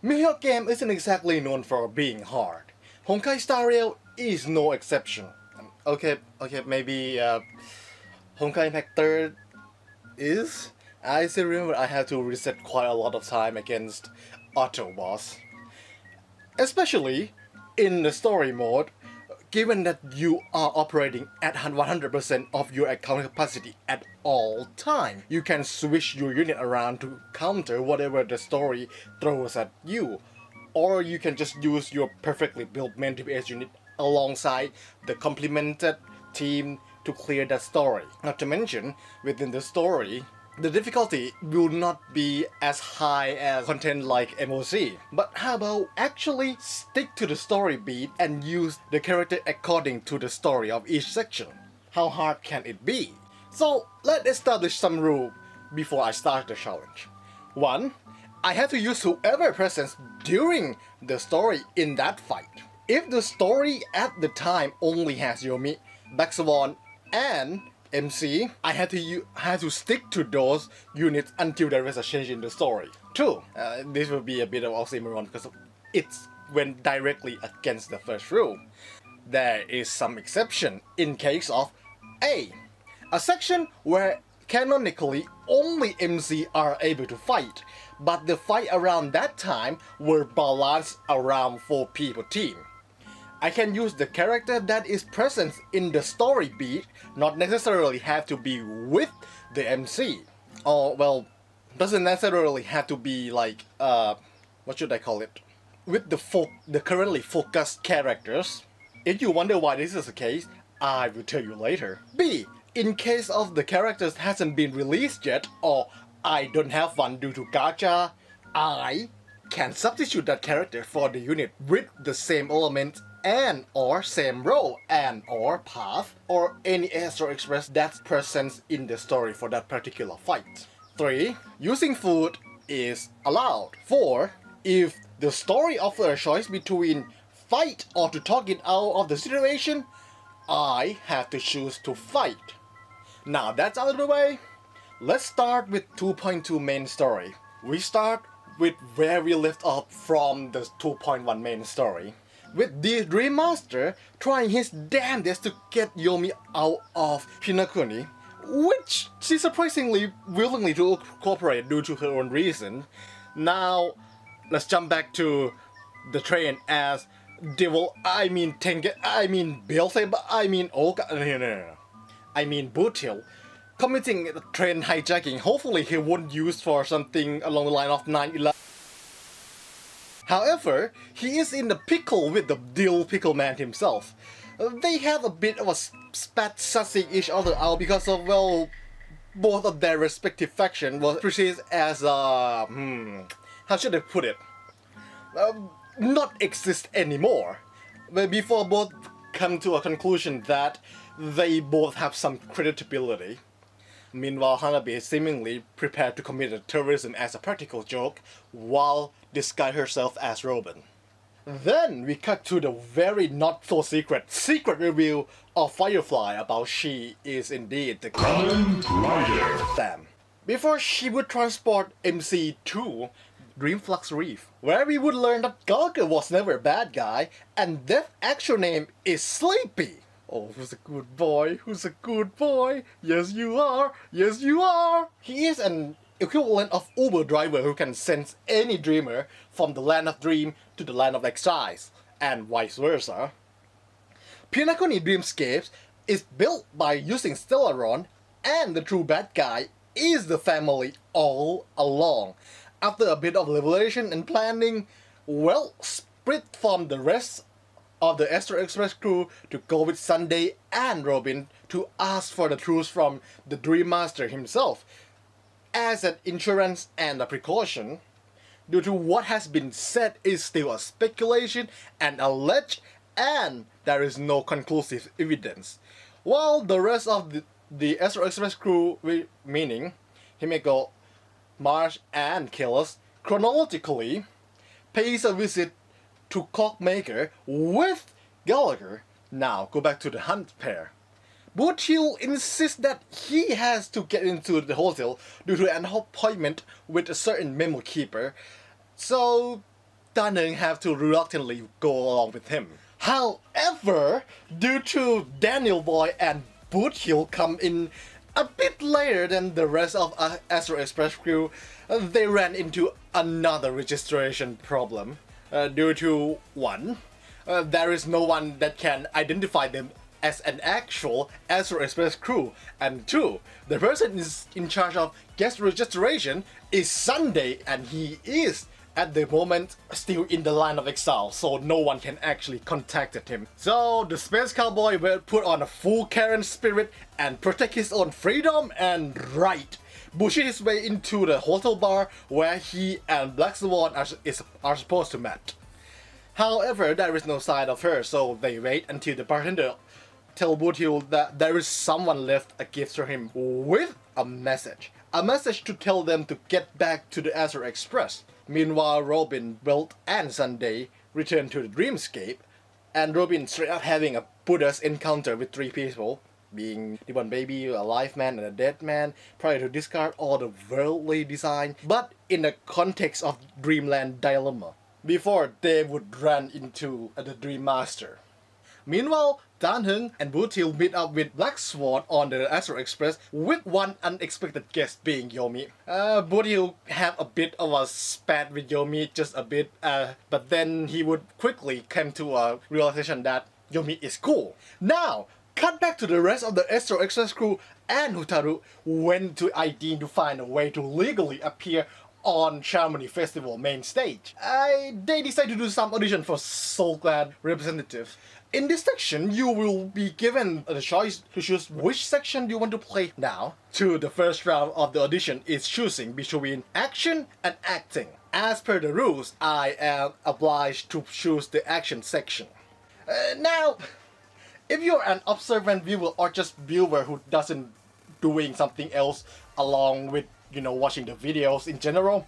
Mihawk game isn't exactly known for being hard. Honkai Star Rail is no exception. Okay, maybe Honkai Impact 3rd is? I still remember I had to reset quite a lot of time against Auto Boss. Especially in the story mode, given that you are operating at 100% of your account capacity at all time. You can switch your unit around to counter whatever the story throws at you. Or you can just use your perfectly built main DPS unit alongside the complemented team to clear that story. Not to mention, within the story, the difficulty will not be as high as content like MOC. But how about actually stick to the story beat and use the character according to the story of each section? How hard can it be? So let's establish some rule before I start the challenge. 1. I have to use whoever presents during the story in that fight. If the story at the time only has Yomi, Black Swan, and MC, I had to stick to those units until there is a change in the story. 2. This will be a bit of oxymoron because it's went directly against the first rule. There is some exception in case of A section where canonically only MC are able to fight, but the fight around that time were balanced around 4 people team. I can use the character that is present in the story beat, not necessarily have to be with the MC. Or, well, doesn't necessarily have to be like, what should I call it? With the currently focused characters. If you wonder why this is the case, I will tell you later. B. In case of the characters hasn't been released yet, or I don't have one due to gacha, I can substitute that character for the unit with the same element and or same role and or path or any Astro Express that's present in the story for that particular fight. 3. Using food is allowed. 4. If the story offers a choice between fight or to talk it out of the situation, I have to choose to fight. Now that's out of the way, let's start with 2.2 main story. We start with where we left off from the 2.1 main story, with the Dream Master trying his damnedest to get Yomi out of Hinakuni, which she surprisingly willingly to cooperate due to her own reason. Now, let's jump back to the train as Devil, Beelzebub, Oka, no. I mean Bootil, committing train hijacking. Hopefully he won't use for something along the line of 9/11. However, he is in the pickle with the Dill Pickle Man himself. They have a bit of a spat sussing each other out because of, well, both of their respective factions were perceived as, how should I put it? Not exist anymore. But before both come to a conclusion that they both have some credibility. Meanwhile, Hanabi is seemingly prepared to commit terrorism as a practical joke while disguise herself as Robin. Then we cut to the very not so secret reveal of Firefly about she is indeed the Sam. Before she would transport MC to Dreamflux Reef, where we would learn that Gallagher was never a bad guy and Death's actual name is Sleepy. Oh, who's a good boy? Who's a good boy? Yes, you are. Yes, you are. He is an equivalent of Uber driver who can sense any dreamer from the land of dream to the land of exiles, and vice versa. Pinakoni Dreamscapes is built by using Stellaron, and the true bad guy is the family all along. After a bit of liberation and planning, well, split from the rest of the Astro Express crew to go with Sunday and Robin to ask for the truth from the Dream Master himself, as an insurance and a precaution, due to what has been said is still a speculation and alleged, and there is no conclusive evidence. While the rest of the Astro Express crew, meaning Himeko, Marsh, and Cealus, chronologically pays a visit to Cockmaker with Gallagher. Now, go back to the Hunt pair. Bootil insists that he has to get into the hotel due to an appointment with a certain memo keeper. So, Dan Heng have to reluctantly go along with him. However, due to Daniel Boy and Boot Hill come in a bit later than the rest of Astro Express crew, they ran into another registration problem. Due to one, there is no one that can identify them as an actual Astro Express crew, and two, the person is in charge of guest registration is Sunday, and he is at the moment still in the line of exile, so no one can actually contact him. So the Space Cowboy will put on a full Karen spirit and protect his own freedom and right, bullshit his way into the hotel bar where he and Black Swan are supposed to meet. However, there is no sign of her, so they wait until the bartender tells Bootil that there is someone left a gift for him with a message. A message to tell them to get back to the Astro Express. Meanwhile, Robin, Welt, and Sunday return to the dreamscape, and Robin straight up having a Buddha's encounter with three people, being the one baby, a live man, and a dead man, prior to discard all the worldly design, but in the context of Dreamland dilemma, before they would run into the Dream Master. Meanwhile, Dan Heng and Bootil meet up with Black Swan on the Astro Express with one unexpected guest being Yomi. Bootil have a bit of a spat with Yomi, just a bit, but then he would quickly come to a realization that Yomi is cool. Now, cut back to the rest of the Astro Express crew, and Hotaru went to ID to find a way to legally appear on Charmony Festival main stage. They decided to do some audition for Soul Clan representative. In this section, you will be given the choice to choose which section you want to play now. To the first round of the audition is choosing between action and acting. As per the rules, I am obliged to choose the action section. Now, if you're an observant viewer or just viewer who doesn't doing something else along with watching the videos in general,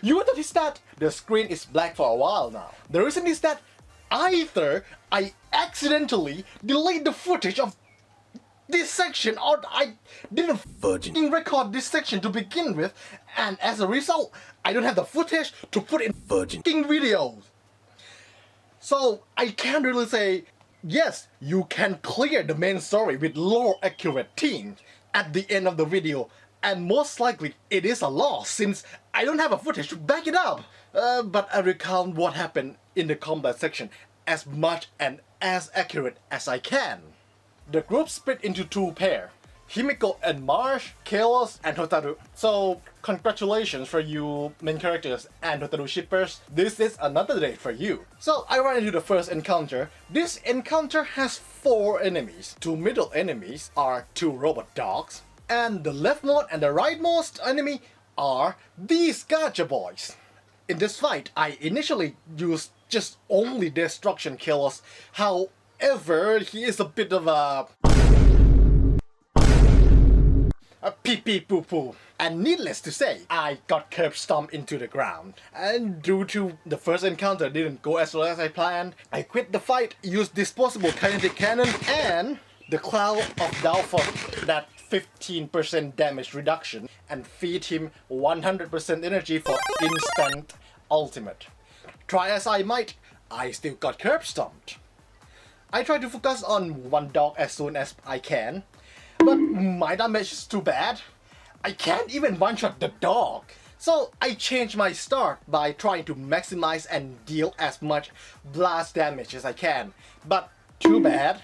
you will notice that the screen is black for a while now. The reason is that either I accidentally delayed the footage of this section, or I didn't record this section to begin with, and as a result, I don't have the footage to put in videos. So I can't really say, yes, you can clear the main story with lore accurate themes at the end of the video, and most likely it is a loss since I don't have a footage to back it up. But I recount what happened in the combat section as much and as accurate as I can. The group split into two pairs, Himiko and Marsh, Cealus and Hotaru. So congratulations for you main characters and Hotaru shippers, this is another day for you. So I ran into the first encounter. This encounter has 4 enemies. 2 middle enemies are 2 robot dogs, and the leftmost and the rightmost enemy are these gacha boys. In this fight, I initially used just only Destruction Killers. However, he is a bit of a pee-pee poo-poo. And needless to say, I got curb stomped into the ground. And due to the first encounter didn't go as well as I planned, I quit the fight, used disposable kinetic cannon and the Cloud of Doubtful, that 15% damage reduction, and feed him 100% energy for instant ultimate. Try as I might, I still got curb stomped. I try to focus on one dog as soon as I can, but my damage is too bad. I can't even one-shot the dog. So I changed my start by trying to maximize and deal as much blast damage as I can. But too bad,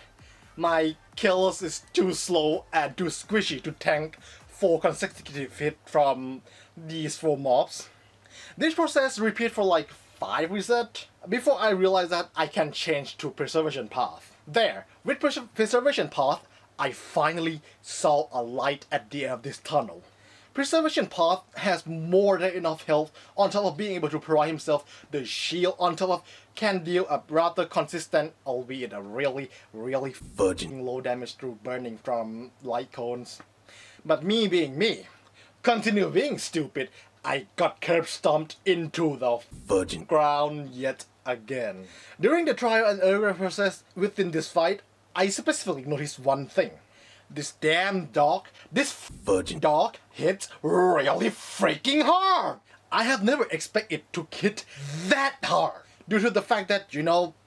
my Cealus is too slow and too squishy to tank 4 consecutive hits from these 4 mobs. This process repeats for like 5 resets before I realized that I can change to Preservation Path. There, with Preservation Path, I finally saw a light at the end of this tunnel. Preservation Path has more than enough health, on top of being able to provide himself the shield, on top of can deal a rather consistent, albeit a really low damage through burning from light cones. But me being me, continue being stupid, I got curb stomped into the ground yet again. During the trial and error process within this fight, I specifically noticed one thing. This damn dog, this dog hits really freaking hard. I have never expected it to hit that hard. due to the fact that,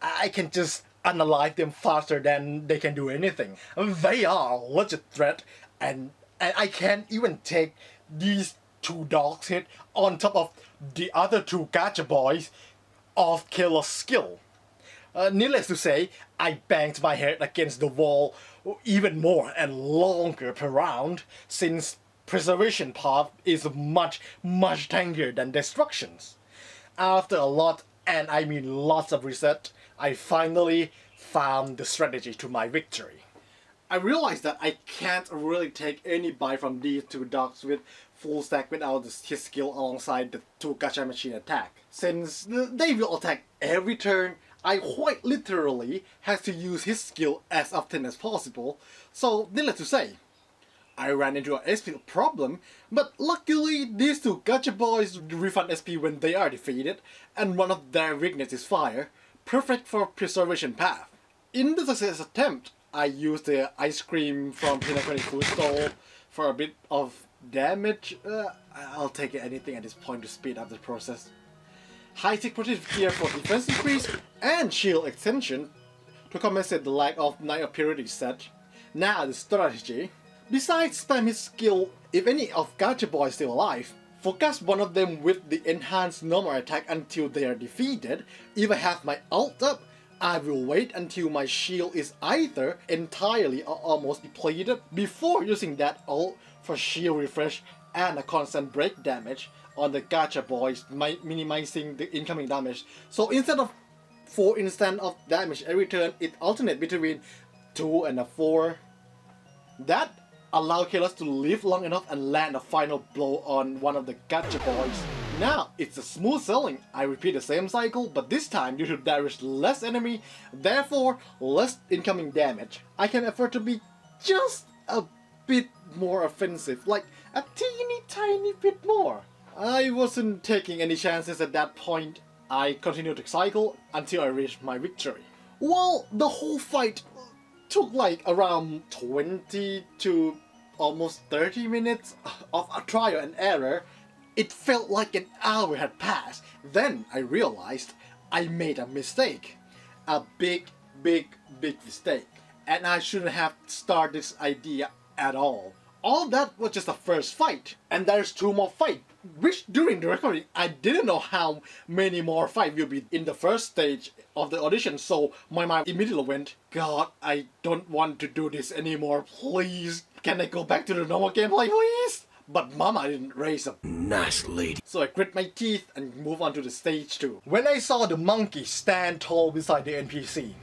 I can just unalive them faster than they can do anything. They are a legit threat, and I can't even take these two dogs hit on top of the other two gacha boys of Cealus' skill. Needless to say, I banged my head against the wall even more and longer per round, since preservation path is much tankier than destructions. After a lot, and I mean lots of reset, I finally found the strategy to my victory. I realized that I can't really take any bite from these two dogs with full stack without his skill alongside the two gacha machine attack. Since they will attack every turn, I quite literally have to use his skill as often as possible, so needless to say, I ran into an SP problem, but luckily these two gacha boys refund SP when they are defeated, and one of their weakness is fire, perfect for preservation path. In the success attempt, I used the ice cream from Pinnacle Food Stall for a bit of damage. I'll take anything at this point to speed up the process. High-tech protective gear for defense increase and shield extension to compensate the lack of Night of Purity set. Now the strategy. Besides spam his skill, if any of gacha boys still alive, focus one of them with the enhanced normal attack until they are defeated. If I have my ult up, I will wait until my shield is either entirely or almost depleted before using that ult for shield refresh and a constant break damage on the gacha boys, minimizing the incoming damage. So instead of 4 instant of damage every turn, it alternates between 2 and 4. That allows Cealus to live long enough and land a final blow on one of the gacha boys. Now, it's a smooth sailing. I repeat the same cycle, but this time due to there is less enemy, therefore less incoming damage, I can afford to be just a bit more offensive, like a teeny tiny bit more. I wasn't taking any chances at that point. I continued to cycle until I reached my victory. Well, the whole fight took like around 20 to almost 30 minutes of a trial and error. It felt like an hour had passed. Then I realized I made a mistake. A big mistake. And I shouldn't have started this idea at all. All that was just the first fight. And there's 2 more fights, which during the recording I didn't know how many more fights will be in the first stage of the audition, so my mind immediately went, God, I don't want to do this anymore, please. Can I go back to the normal gameplay, please? But Mama didn't raise a nice lady. So I grit my teeth and move on to the stage 2. When I saw the monkey stand tall beside the NPC,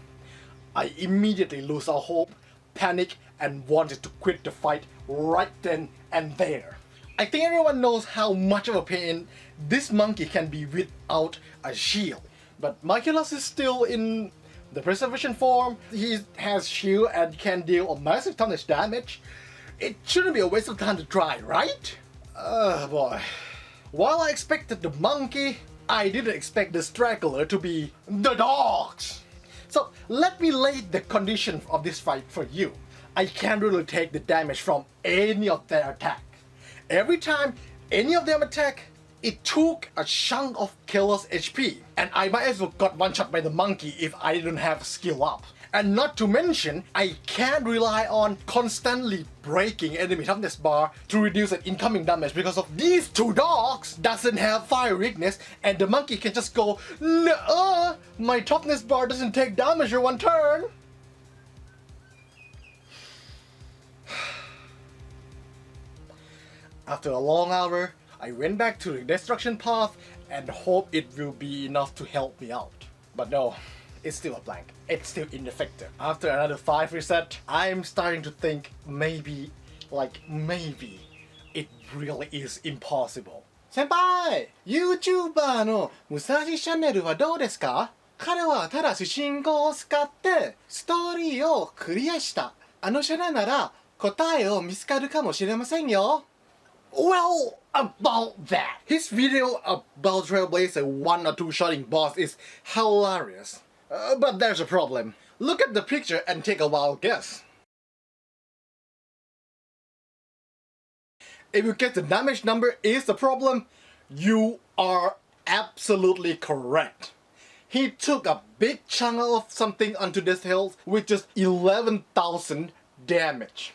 I immediately lose all hope, panic, and wanted to quit the fight right then and there. I think everyone knows how much of a pain this monkey can be without a shield. But Cealus is still in the preservation form. He has shield and can deal a massive toughness damage. It shouldn't be a waste of time to try, right? Boy. While I expected the monkey, I didn't expect the straggler to be the dogs. So let me lay the condition of this fight for you. I can't really take the damage from any of their attack. Every time any of them attack, it took a chunk of Cealus' HP, and I might as well got one shot by the monkey if I didn't have skill up. And not to mention, I can't rely on constantly breaking enemy toughness bar to reduce an incoming damage because of these 2 dogs doesn't have fire weakness, and the monkey can just go, "Nuh-uh, my toughness bar doesn't take damage in 1 turn." After a long hour, I went back to the destruction path and hope it will be enough to help me out. But no, it's still a blank. It's still ineffective. After another 5 reset, I'm starting to think maybe it really is impossible. 先輩 YouTuber のムサジチャンネルはどうですか？彼はただし信号を使ってストーリーをクリアした。あのシャナなら答えを見つかるかもしれませんよ。Well, about that. His video about Trailblazer 1 or 2 shotting boss is hilarious. But there's a problem. Look at the picture and take a wild guess. If you get the damage number is the problem, you are absolutely correct. he took a big chunk of something onto this health with just 11,000 damage.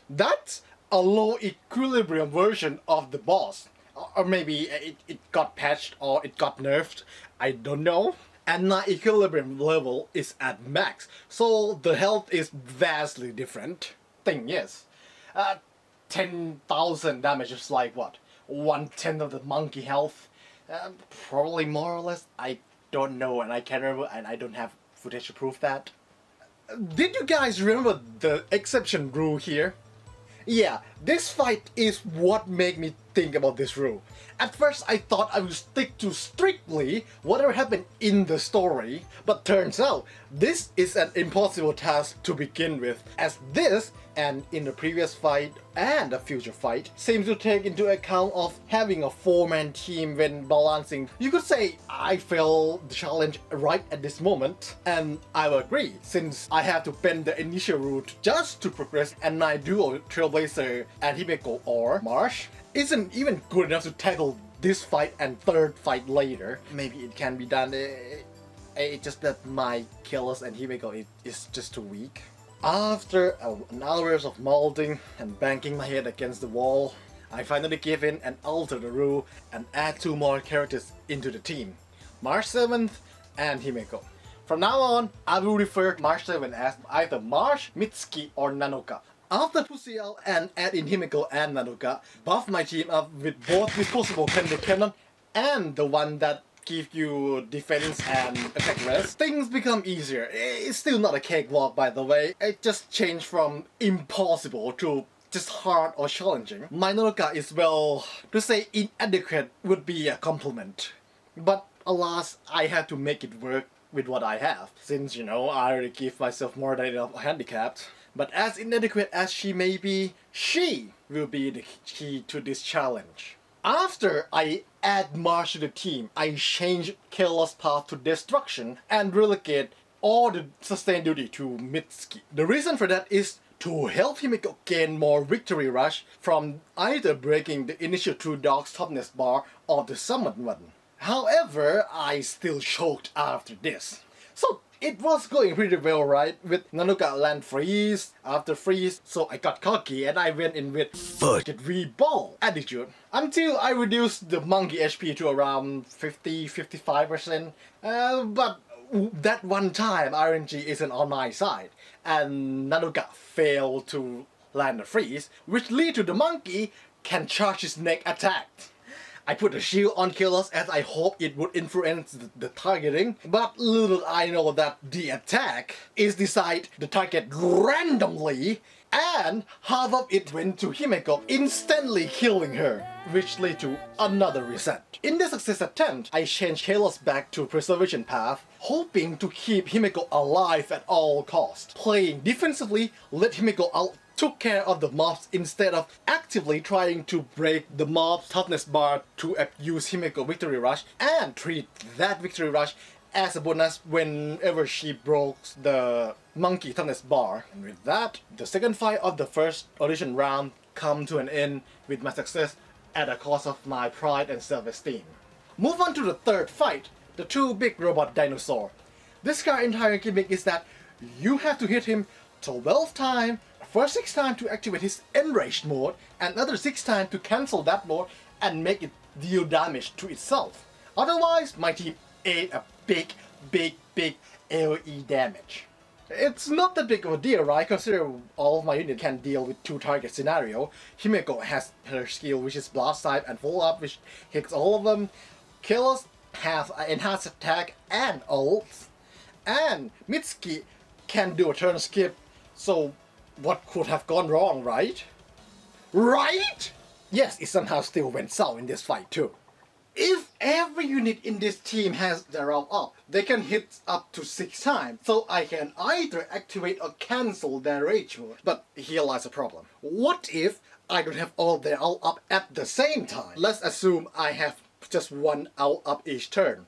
That's a low equilibrium version of the boss. Or maybe it got patched or it got nerfed, I don't know. And my equilibrium level is at max, so the health is vastly different. Thing is, 10,000 damage is like what? 1/10 of the monkey health? Probably more or less, I don't know and I can't remember and I don't have footage to prove that. Did you guys remember the exception rule here? Yeah, this fight is what made me think about this rule. At first I thought I would stick to strictly whatever happened in the story, but turns out this is an impossible task to begin with, as this, and in the previous fight and the future fight, seems to take into account of having a 4-man team when balancing. You could say I failed the challenge right at this moment, and I will agree, since I have to bend the initial route just to progress, and my duo Trailblazer and Himeko or Marsh isn't even good enough to tackle this fight and third fight later. Maybe it can be done, it's just that my Cealus and Himeko is just too weak. After an hours of molding and banging my head against the wall, I finally give in and alter the rule and add 2 more characters into the team, March 7th and Himeko. From now on, I will refer to March 7 as either March, Mitsuki or Nanoka. After pussy out and add in Himeko and Nanoka, buff my team up with both disposable pendant cannon and the one that give you defense and attack rest, things become easier. It's still not a cakewalk, by the way. It just changed from impossible to just hard or challenging. My Nanoka is, well, to say inadequate would be a compliment. But alas, I had to make it work with what I have, since, you know, I already give myself more than enough handicapped. But as inadequate as she may be, she will be the key to this challenge. After I add Marsh to the team, I change Cealus' path to destruction and relegate all the sustain duty to Mitsuki. The reason for that is to help Himeko gain more victory rush from either breaking the initial 2 dogs toughness bar or the summon one. However, I still choked after this. So it was going pretty well, right? With Nanoka land freeze after freeze, so I got cocky and I went in with fuck it reball attitude until I reduced the monkey HP to around 50-55%. But that one time RNG isn't on my side, and Nanoka failed to land the freeze, which lead to the monkey can charge his neck attack. I put a shield on Cealus as I hoped it would influence the targeting, but little I know that the attack is decide the target randomly, and half of it went to Himeko, instantly killing her, which led to another reset. In the success attempt, I changed Cealus back to preservation path, hoping to keep Himeko alive at all costs. Playing defensively let Himeko out, took care of the mobs instead of actively trying to break the mob toughness bar to use Himeko victory rush and treat that victory rush as a bonus whenever she broke the monkey toughness bar. And with that, the second fight of the first audition round come to an end with my success at the cost of my pride and self-esteem. Move on to the third fight, the 2 big robot dinosaur. This guy's entire gimmick is that you have to hit him 12 times, first 6 times to activate his enraged mode, and another 6 times to cancel that mode and make it deal damage to itself. Otherwise, my team ate a big AoE damage. It's not that big of a deal, right? Consider all of my units can deal with 2 target scenario. Himeko has her skill, which is blast type and follow up, which hits all of them. Cealus has enhanced attack and ults, and Mitsuki can do a turn skip. So what could have gone wrong, right? Right? Yes, it somehow still went south in this fight too. If every unit in this team has their round up, they can hit up to 6 times, so I can either activate or cancel their rage mode. But here lies a problem. What if I don't have all their out up at the same time? Let's assume I have just 1 out up each turn.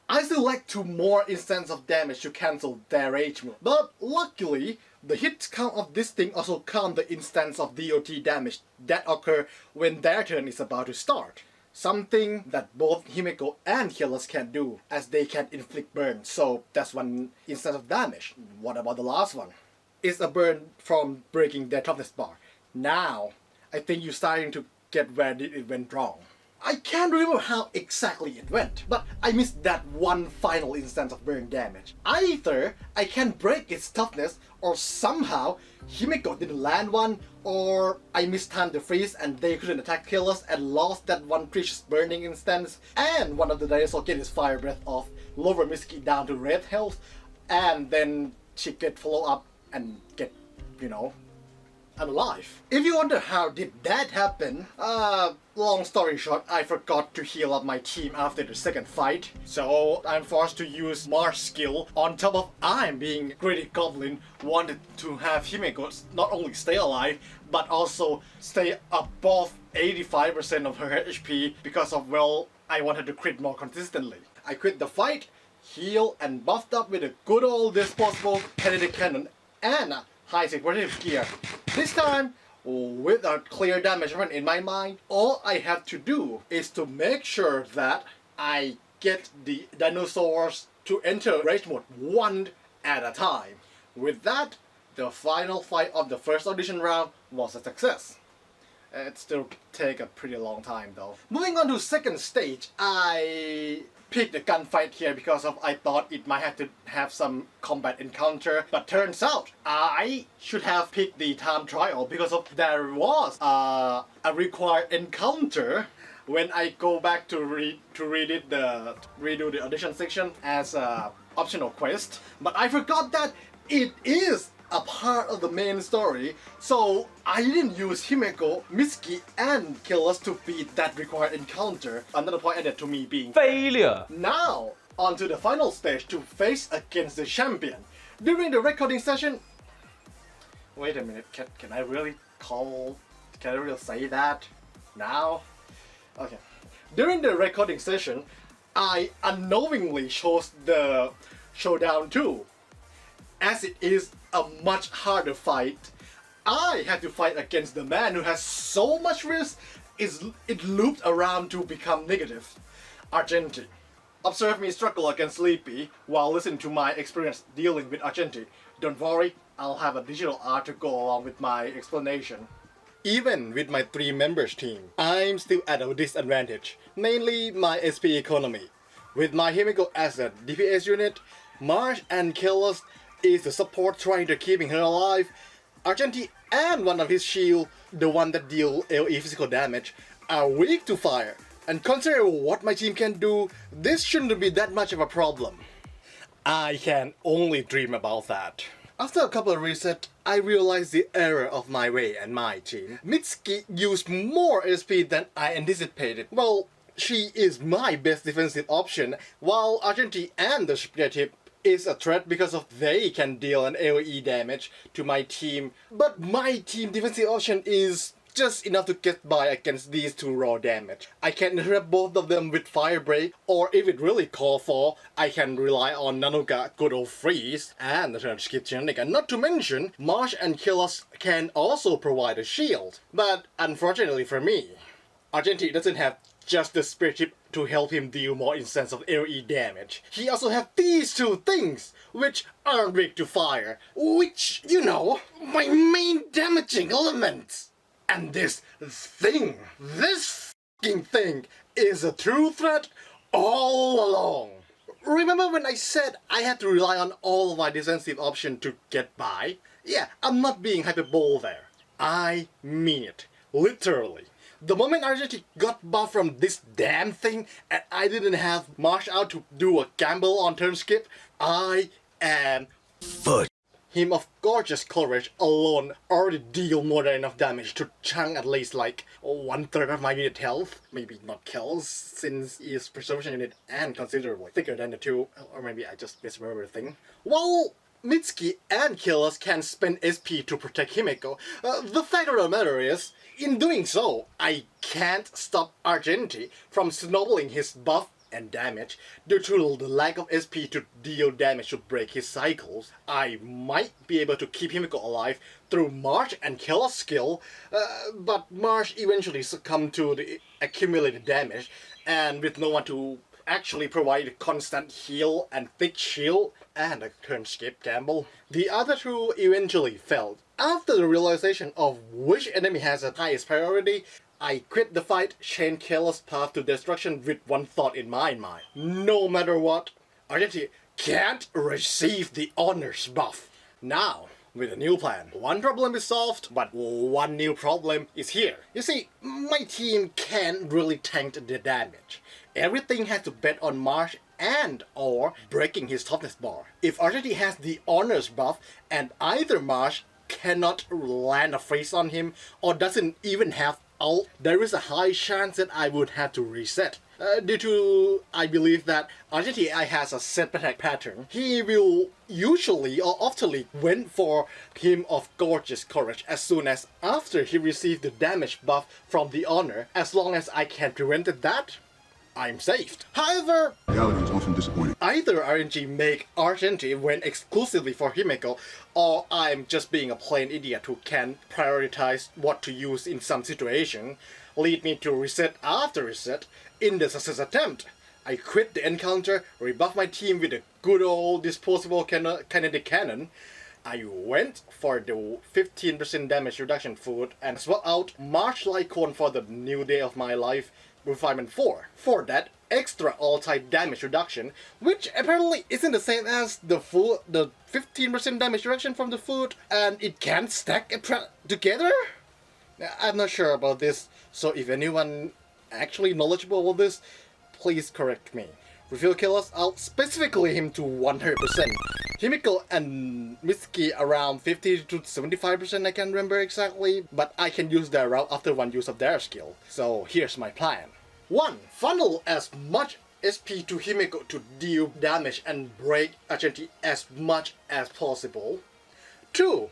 I still like 2 more instances of damage to cancel their rage mode, but luckily, the hit count of this thing also count the instance of DOT damage that occur when their turn is about to start. something that both Himeko and Cealus can do, as they can inflict burn. So that's one instance of damage. What about the last one? It's a burn from breaking their toughness bar. Now, I think you're starting to get where it went wrong. I can't remember how exactly it went, but I missed that one final instance of burn damage. Either I can break its toughness, or somehow Himeko didn't land one, or I mistimed the freeze and they couldn't attack Cealus and lost that one precious burning instance, and one of the dinosaurs get his fire breath off, lower Mitsuki down to red health, and then she get follow up and get, unalive. If you wonder how did that happen, long story short, I forgot to heal up my team after the second fight, so I'm forced to use Marsh skill. On top of I'm being greedy goblin, wanted to have Himeko not only stay alive, but also stay above 85% of her HP because of, I wanted to crit more consistently. I quit the fight, heal, and buffed up with a good old disposable kinetic cannon and a high supportive gear. This time, with a clear damage run in my mind, all I have to do is to make sure that I get the dinosaurs to enter rage mode one at a time. With that, the final fight of the first audition round was a success. It still take a pretty long time though. Moving on to second stage, I picked the gunfight here because I thought it might have to have some combat encounter, but turns out I should have picked the time trial because there was a required encounter when I go back to redo the audition section as a optional quest. But I forgot that it is a part of the main story, so I didn't use Himeko, Mitsuki, and Cealus to beat that required encounter. Another point added to me being failure. Now, on to the final stage to face against the champion. During the recording session... Wait a minute, can I really say that now? Okay. During the recording session, I unknowingly chose the Showdown 2. As it is a much harder fight, I had to fight against the man who has so much risk, it looped around to become negative. Argenti. Observe me struggle against Sleepy while listening to my experience dealing with Argenti. Don't worry, I'll have a digital art to go along with my explanation. Even with my 3 members team, I'm still at a disadvantage, mainly my SP economy. With my Himeko as a DPS unit, Marsh and Cealus is the support trying to keeping her alive. Argenti and one of his shield, the one that deal AoE physical damage, are weak to fire. And considering what my team can do, this shouldn't be that much of a problem. I can only dream about that. After a couple of resets, I realized the error of my way and my team. Mitsuki used more SP than I anticipated. Well, she is my best defensive option, while Argenti and the Spiritive is a threat because they can deal an AoE damage to my team, but my team defensive option is just enough to get by against these 2 raw damage. I can interrupt both of them with Fire Break, or if it really call for, I can rely on Nanuga good old freeze and the turn skip generic, and not to mention, Marsh and Cealus can also provide a shield. But unfortunately for me, Argenti doesn't have just the spirit chip to help him deal more instance of AoE damage. He also has these 2 things, which aren't weak to fire, which, my main damaging elements. And this thing is a true threat all along. Remember when I said I had to rely on all of my defensive options to get by? Yeah, I'm not being hyperbole there. I mean it. Literally. The moment Argenti got buffed from this damn thing and I didn't have Marsh out to do a gamble on turn skip, I am fucked. Him of Gorgeous Courage alone already deal more than enough damage to chunk at least like 1/3 of my unit health. Maybe not kills, since he is preservation unit and considerably thicker than the 2, or maybe I just misremember the thing. While Mitsuki and Cealus can spend SP to protect Himeko, the fact of the matter is, in doing so, I can't stop Argenti from snowballing his buff and damage due to the lack of SP to deal damage to break his cycles. I might be able to keep Himiko alive through March and Cealus skill, but March eventually succumbed to the accumulated damage, and with no one to actually provide a constant heal and thick shield and a turn skip gamble, the other two eventually fell. After the realization of which enemy has the highest priority, I quit the fight, changed Cealus' path to destruction with one thought in my mind. No matter what, Argenti can't receive the honors buff. Now, with a new plan, one problem is solved, but one new problem is here. You see, my team can't really tank the damage. Everything has to bet on March and or breaking his toughness bar. If Argenti has the honors buff and either March cannot land a freeze on him or doesn't even have ult, there is a high chance that I would have to reset. Due to, I believe that Argenti has a set attack pattern, he will usually or oftenly went for Hymn of Gorgeous Courage as soon as after he received the damage buff from the honor. As long as I can prevent that, I'm saved. However, reality is often disappointing. Either RNG make Argenti went exclusively for Himiko, or I'm just being a plain idiot who can prioritize what to use in some situation, lead me to reset after reset. In the success attempt, I quit the encounter, rebuff my team with a good old disposable kinetic cannon. I went for the 15% damage reduction food and swap out March Lycon for the new day of my life, Refinement 4. For that extra all-type damage reduction, which apparently isn't the same as the 15% damage reduction from the food, and it can't stack together? I'm not sure about this, so if anyone actually knowledgeable about this, please correct me. Refill Cealus out, specifically him to 100%. Himiko and Mitsuki around 50 to 75%, I can't remember exactly, but I can use their route after one use of their skill. So here's my plan. 1. Funnel as much SP to Himiko to deal damage and break Argenti as much as possible. 2.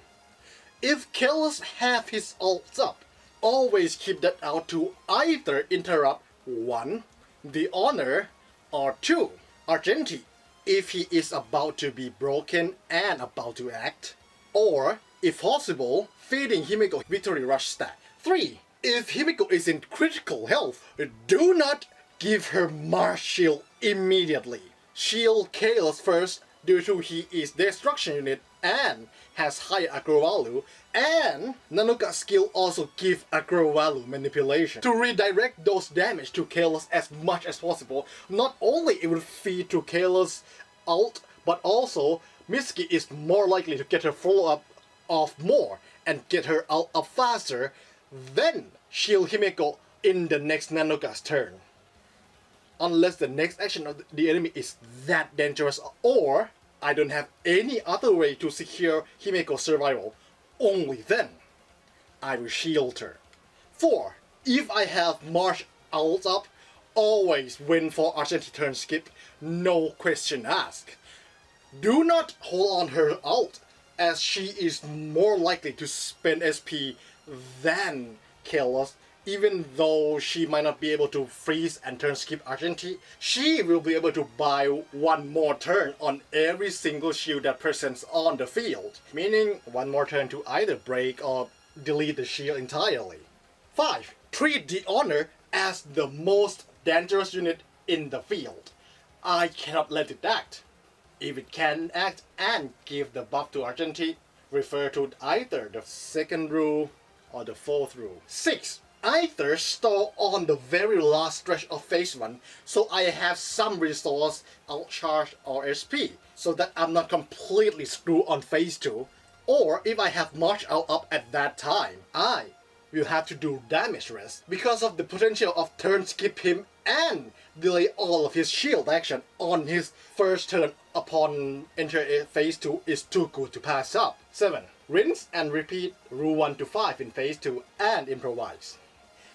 If Cealus have his ults up, always keep that out to either interrupt 1. the honor, or 2. Argenti, if he is about to be broken and about to act, or, if possible, feeding Himiko victory rush stat. 3. If Himiko is in critical health, do not give her Mars shield immediately. Shield Cealus first due to he is destruction unit and has high aggro value, and Nanoka skill also give aggro value manipulation to redirect those damage to Cealus as much as possible. Not only it will feed to Cealus ult, but also Mitsuki is more likely to get her follow-up off more and get her ult up faster, then shield Himiko in the next Nanoka's turn. Unless the next action of the enemy is that dangerous, or I don't have any other way to secure Himiko's survival, only then I will shield her. 4. If I have March ult up, always win for Argenti turn skip, no question asked. Do not hold on her ult, as she is more likely to spend SP than Cealus. Even though she might not be able to freeze and turn skip Argenti, she will be able to buy one more turn on every single shield that presents on the field, meaning one more turn to either break or delete the shield entirely. 5. Treat the honor as the most dangerous unit in the field. I cannot let it act. If it can act and give the buff to Argenti, refer to either the second rule or the fourth rule. 6. Either stall on the very last stretch of phase 1 so I have some resource, outcharge or SP, so that I'm not completely screwed on phase 2, or if I have March out up at that time, I will have to do damage rest because of the potential of turn skip him and delay all of his shield action on his first turn upon enter phase 2 is too good to pass up. 7. Rinse and repeat rule 1 to 5 in phase 2 and improvise.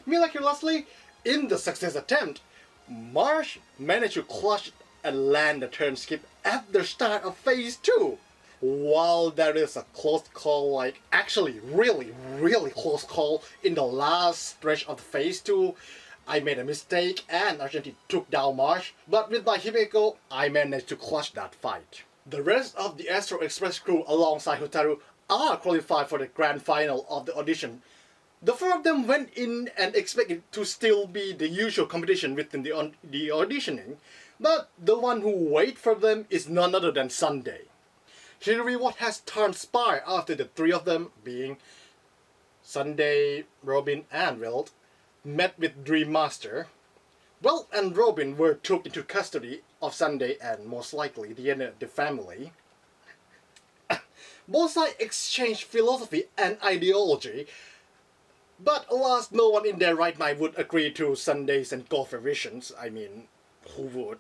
Miraculously, in the success attempt, March managed to clutch and land the turn skip at the start of phase 2. While there is a close call, like actually really close call in the last stretch of phase 2, I made a mistake and Argentine took down Marsh, but with my Himeko, I managed to clutch that fight. The rest of the Astro Express crew alongside Hotaru are qualified for the grand final of the audition. The four of them went in and expected to still be the usual competition within the auditioning, but the one who wait for them is none other than Sunday. Hearing what has transpired after the three of them, being Sunday, Robin, and Wright, met with Dream Master. Wright and Robin were took into custody of Sunday and most likely the family. Both sides exchanged philosophy and ideology, but alas, no one in their right mind would agree to Sunday's and Golfer visions. I mean, who would?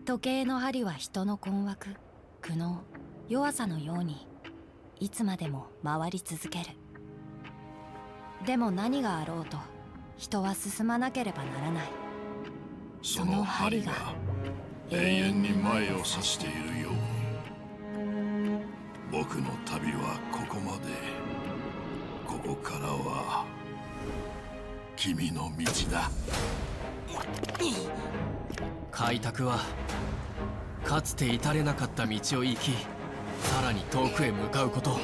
時計の針は人の困惑、苦悩、弱さのようにいつまでも回り続ける。でも何があろうと人は進まなければならない。その針が永遠に前を指しているように、僕の旅はここまで。ここからは君の道だ。開拓はかつて至れなかった道を行き、さらに遠くへ向かうこと。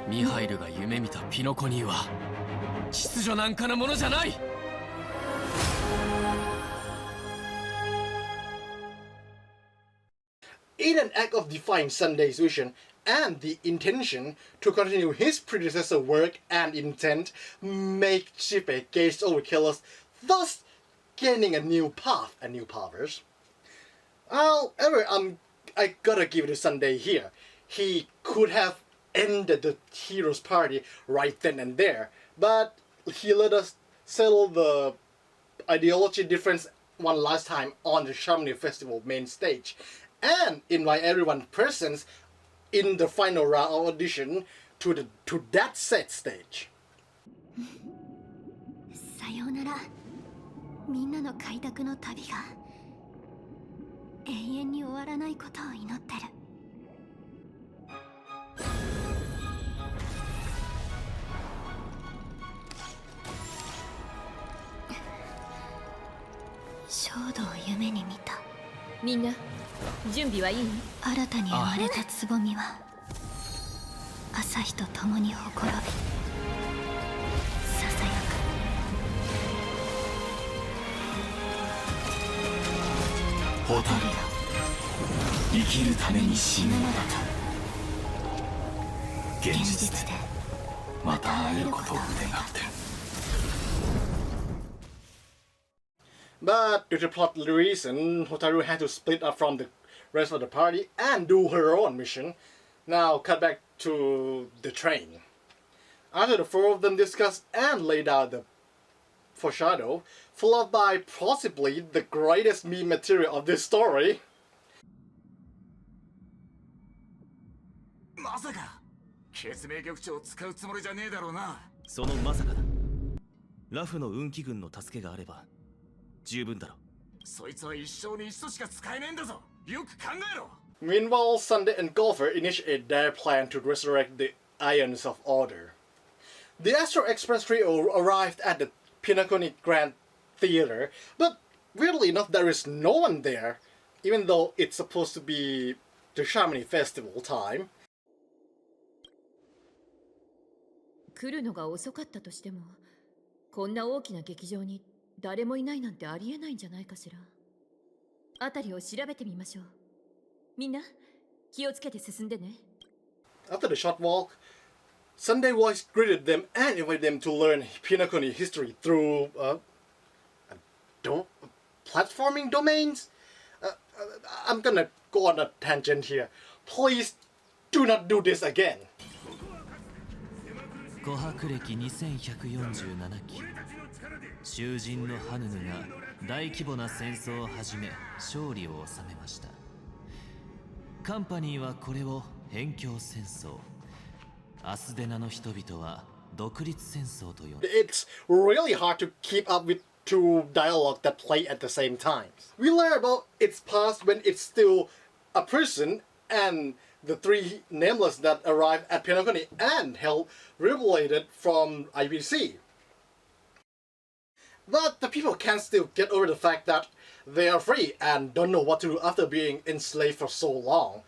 ミハイルが夢見たピノコニーは秩序なんかのものじゃない。In an act of defying Sunday's vision and the intention to continue his predecessor work and intent, make Shippei gaze over Cealus, thus gaining a new path and new powers. However, I gotta give it to Sunday here. He could have ended the heroes' party right then and there, but he let us settle the ideology difference one last time on the Chamonix Festival main stage, and invite everyone present in the final round of audition to that set stage. さようなら。みんなの開拓の旅が永遠に終わらないことを祈ってる。衝動を夢に見た。みんな準備はいい？新たに生まれたつぼみは朝日と共にほころび、ささやく。ホタルよ、生きるために死ぬのだと。現実でまた会えることを願ってる。But due to plot reason, Hotaru had to split up from the rest of the party and do her own mission. Now cut back to the train. After the four of them discussed and laid out the foreshadow, followed by possibly the greatest meme material of this story. まさか血明玉長を使うつもりじゃねえだろうな。そのまさかだ。ラフの運気軍の助けがあれば十分だろ。そいつは一生に一度しか使えねえんだぞ。よく考えろ。 Meanwhile, Sunday and Golfer initiate their plan to resurrect the Ions of Order. The Astro Express trio arrived at the Pinnacle Grand Theater, but weirdly enough, there is no one there, even though it's supposed to be the Chamonix Festival time. 来るのが遅かったとしても、こんな大きな劇場に誰もいないなんてありえないんじゃないかしら。あたりを調べてみましょう。みんな気をつけて進んでね。After the short walk, Sunday Voice greeted them and invited them to learn Pinnacle history through platforming domains. I'm gonna go on a tangent here. Please do not do this again. 琥珀歴2147期、囚人のハヌヌが大規模な戦争を始め勝利を収めました。カンパニーはこれを辺境戦争、アスデナの人々は独立戦争と呼んで。 It's really hard to keep up with two dialogue that play at the same time. We learn about its past when it's still a prison, and the three nameless that arrived at Penacony and held rebelated from IPC. But the people can't still get over the fact that they are free and don't know what to do after being enslaved for so long.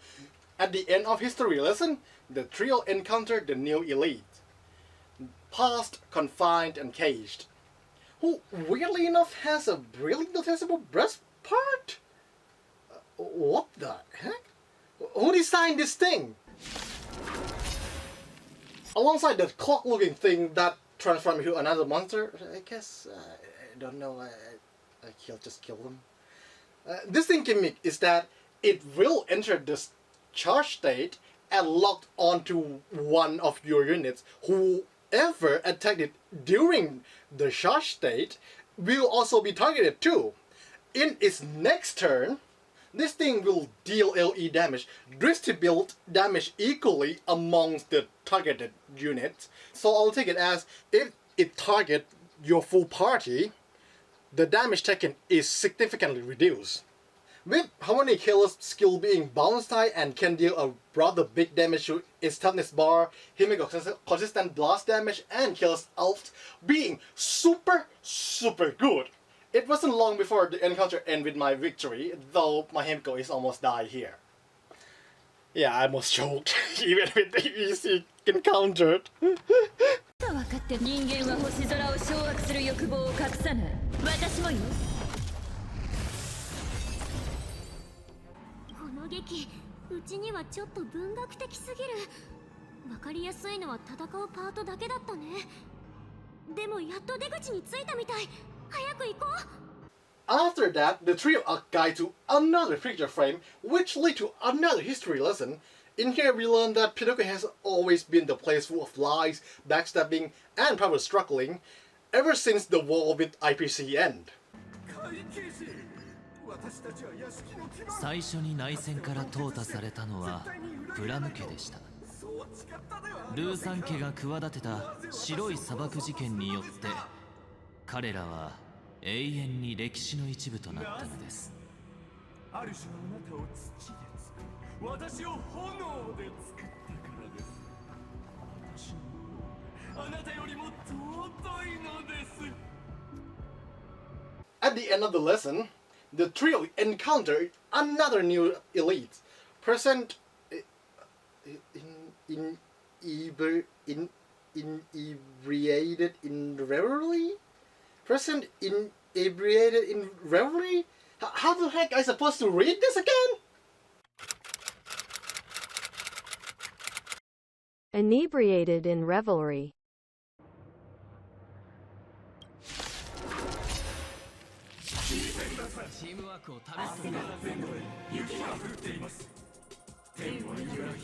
At the end of history lesson, the trio encountered the new elite. Past, confined, and caged. Who, weirdly enough, has a really noticeable breast part? What the heck? Who designed this thing? Alongside the clock-looking thing that transformed into another monster, I guess, I don't know, I just kill them. This thing gimmick is that it will enter the charge state and locked onto one of your units. Whoever attacked it during the charge state will also be targeted too. In its next turn, this thing will deal LE damage, distribute damage equally amongst the targeted units. So I'll take it as if it targets your full party, the damage taken is significantly reduced. With Harmony Killer's skill being balance high and can deal a rather big damage to its toughness bar, he makes consistent blast damage, and Killer's ult being super good. It wasn't long before the encounter ended with my victory, though my Hemko is almost died here. Yeah, I almost choked, even with the easy encounter. 分かって人間は星空を掌握する欲望を隠さない。私もよ。この劇、うちにはちょっと文学的すぎる。わかりやすいのは戦うパートだけだったね。でもやっと出口に着いたみたい。早く行こう。After that, the trio are guided to another picture frame, which lead to another history lesson. In here we learn that Pinocchio has always been the place full of lies, backstabbing, and power struggling, ever since the war with IPC end. 最初に内戦から淘汰されたのはプラム家でした。ルーサン家が企てた白い砂漠事件によって彼らは永遠に歴史の一部となったのです。ある種あなたを土で作り、私を炎で作ったからです。私の方があなたよりも尊いのです。 At the end of the lesson, the trio encountered another new elite, present inebriated in revelry? Present inebriated in revelry? How the heck am I supposed to read this again? Inebriated in revelry. チームワークを試すのだ。雪が降っています。天は揺らぎ、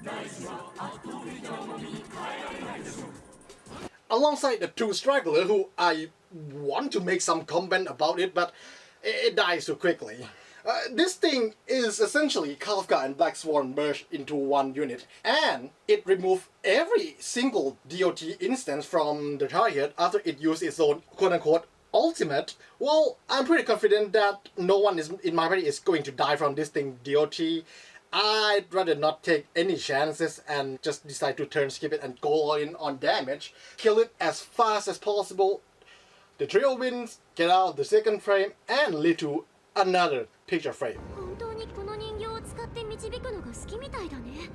大地は圧倒的な重みに耐えられないでしょう。 Alongside the two stragglers who I want to make some comment about it, but it dies too quickly. This thing is essentially Kafka and Black Swan merged into one unit, and it removed every single DOT instance from the target after it used its own quote-unquote ultimate. Well, I'm pretty confident that no one in my party is going to die from this thing DOT. I'd rather not take any chances and just decide to turn skip it and go all in on damage. Kill it as fast as possible. The trio wins, get out of the second frame, and lead to another picture frame. 本当にこの人形を使って導くのが好きみたいだね。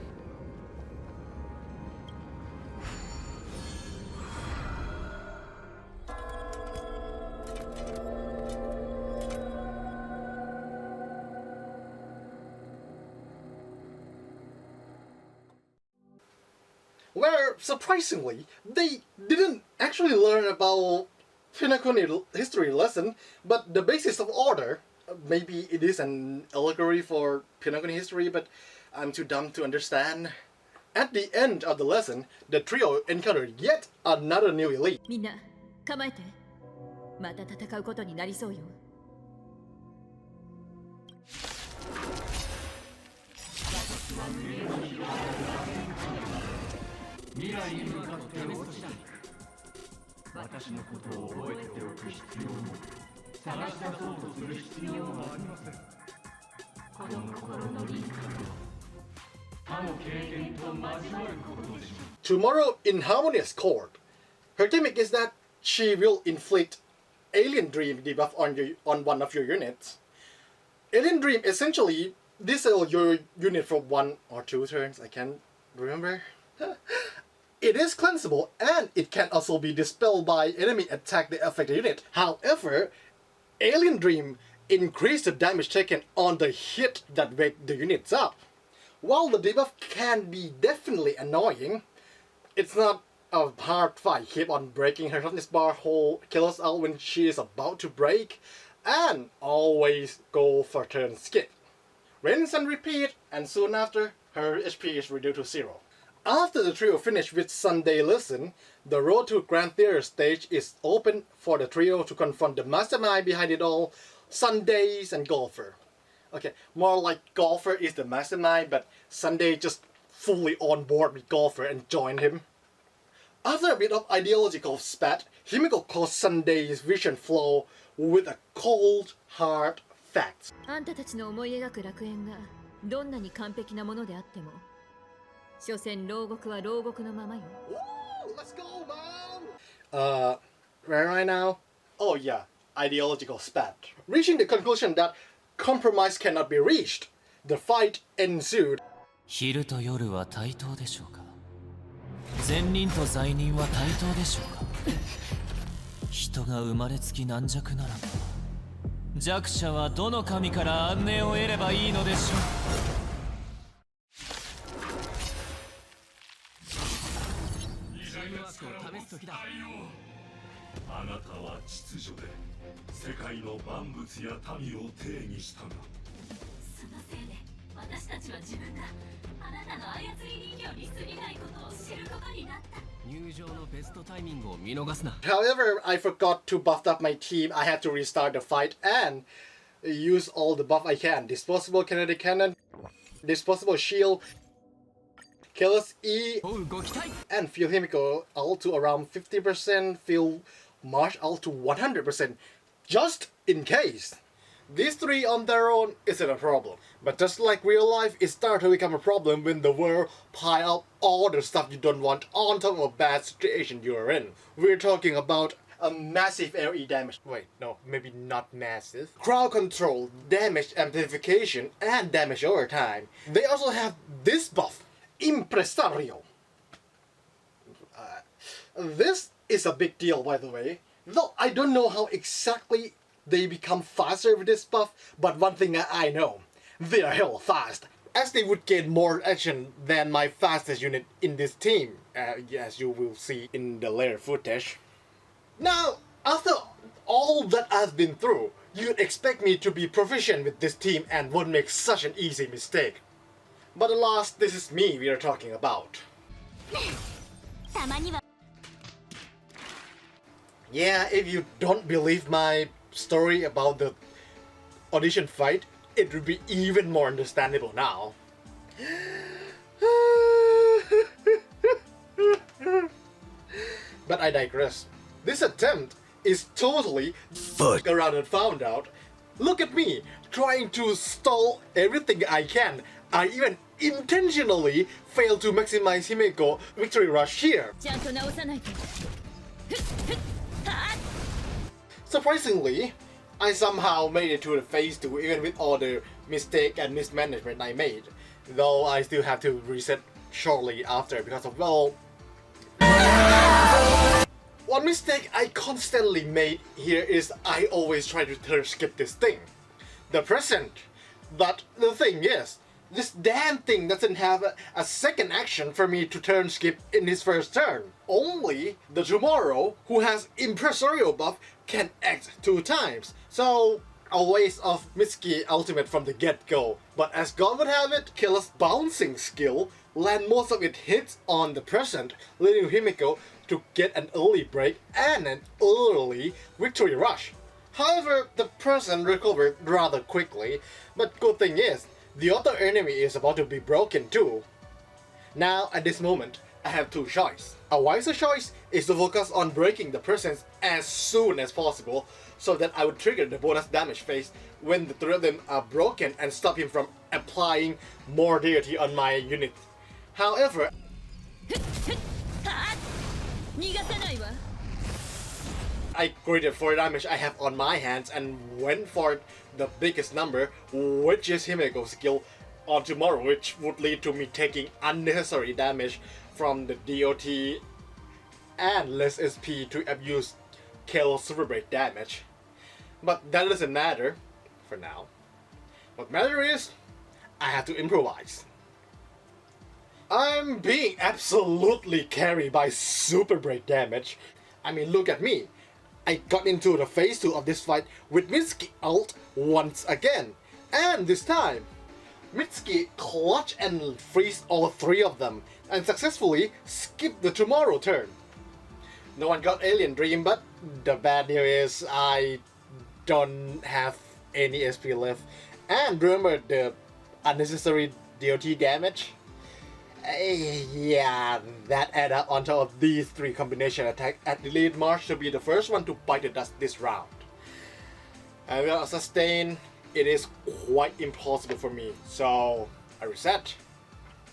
Where, surprisingly, they didn't actually learn about Pinacony history lesson, but the basis of order. Maybe it is an allegory for Pinacony history, but I'm too dumb to understand. At the end of the lesson, the trio encountered yet another new elite. みんな構えて。また戦うことになりそうよ。未来に向かって落ちていく。私のことを覚えておく必要も探し出そうとする必要もありません。この心の輪郭を Tomorrow in Harmonious Court, her gimmick is that she will inflict Alien Dream debuff on one of your units. Alien Dream essentially disable your unit for 1 or 2 turns, I can't remember. It is cleansable and it can also be dispelled by enemy attack the affected unit. However, Alien Dream increase the damage taken on the hit that wake the units up. While the debuff can be definitely annoying, it's not a hard fight. Keep on breaking her toughness bar, hold Cealus out when she is about to break, and always go for turn skip. Rinse and repeat, and soon after, her HP is reduced to 0. After the trio finish with Sunday Lesson, the road to Grand Theater stage is open for the trio to confront the mastermind behind it all, Sundays and Golfer. Okay, more like Golfer is the mastermind, but Sunday just fully on board with Golfer and joined him. After a bit of ideological spat, Himiko calls Sunday's vision flow with a cold, hard fact. あんたたちの思い描く楽園がどんなに完璧なものであっても、所詮牢獄は牢獄のままよ。 Woo! Let's go, mom! Where am I now? Oh yeah, ideological spat. Reaching the conclusion that compromise cannot be reached, the fight ensued. 昼と夜は対等でしょうか。善人と罪人は対等でしょうか。人が生まれつき軟弱ならば、弱者はどの神から安寧を得ればいいのでしょう。あなたは秩序で世界の万物や民を定義したが、そのせいで私たちは自分があなたの操り人形に過ぎないことを知ることになった。入場のベストタイミングを見逃すな。 However, I forgot to buff up my team. I had to restart the fight and use all the buff I can. Disposable kinetic cannon, disposable shield, Cealus E, and Feel Himiko all to around 50%, Feel Marsh all to 100%, just in case. These 3 on their own isn't a problem, but just like real life, it starts to become a problem when the world pile up all the stuff you don't want on top of a bad situation you're in. We're talking about a massive AoE damage. Wait, no, maybe not massive. Crowd control, damage amplification, and damage over time. They also have this buff, Impresario. This is a big deal, by the way. Though I don't know how exactly they become faster with this buff, but one thing I know, they are hell fast, as they would gain more action than my fastest unit in this team, as you will see in the later footage. Now, after all that I've been through, you'd expect me to be proficient with this team and won't make such an easy mistake. But alas, this is me we are talking about. Yeah, if you don't believe my story about the audition fight, it would be even more understandable now. But I digress. This attempt is totally fuck around and found out. Look at me, trying to stall everything I can. I even intentionally failed to maximize Himeko victory rush here. Surprisingly, I somehow made it to the phase 2 even with all the mistake and mismanagement I made. Though I still have to reset shortly after because of, well... One mistake I constantly made here is I always try to turn skip this thing. The present. But the thing is, this damn thing doesn't have a second action for me to turn skip in his first turn. Only the Tomorrow, who has Impresario buff, can act 2 times. So, a waste of Mitsuki ultimate from the get-go. But as God would have it, Cealus' bouncing skill land most of its hits on the present, leading Himiko to get an early break and an early victory rush. However, the present recovered rather quickly, but good thing is, the other enemy is about to be broken too. Now, at this moment, I have 2 choices. A wiser choice is to focus on breaking the presence as soon as possible, so that I would trigger the bonus damage phase when the three of them are broken and stop him from applying more deity on my unit. However, 逃がさないわ I graded for damage I have on my hands and went for the biggest number, which is Himeko's skill on tomorrow, which would lead to me taking unnecessary damage from the DOT and less SP to abuse Cealus super break damage. But that doesn't matter for now. What matters is I have to improvise. I'm being absolutely carried by super break damage. I mean, look at me. I got into the phase 2 of this fight with Mitsuki ult once again. And this time, Mitsuki clutch and freeze all three of them and successfully skip the tomorrow turn. No one got Alien Dream, but the bad news is I don't have any SP left. And remember the unnecessary DOT damage? Yeah, that add up on top of these three combination attack at the lead march to be the first one to bite the dust this round. And without sustain, it is quite impossible for me, so I reset.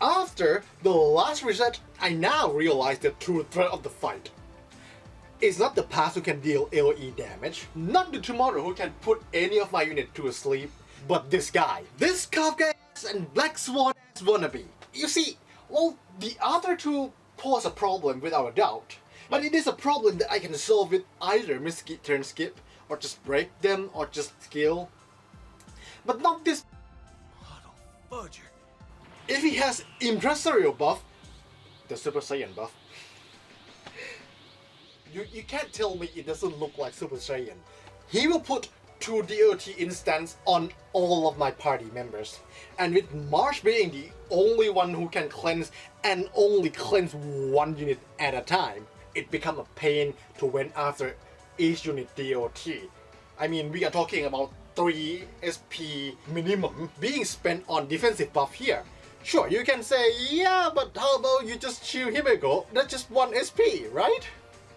After the last reset, I now realize the true threat of the fight. It's not the past who can deal AoE damage, not the tomorrow who can put any of my unit to sleep, but this guy. This Kafka ass and Black Swan ass wannabe. You see, well, the other two pose a problem without a doubt, but it is a problem that I can solve with either Mitsuki turn skip, or just break them, or just skill. But not this. If he has Impresario buff, the Super Saiyan buff, you can't tell me it doesn't look like Super Saiyan. He will put 2 DOT instance on all of my party members. And with Marsh being the only one who can cleanse and only cleanse one unit at a time, it becomes a pain to win after each unit DOT. I mean, we are talking about 3 SP minimum being spent on defensive buff here. Sure, you can say, yeah, but how about you just chill Himeko? That's just 1 SP, right?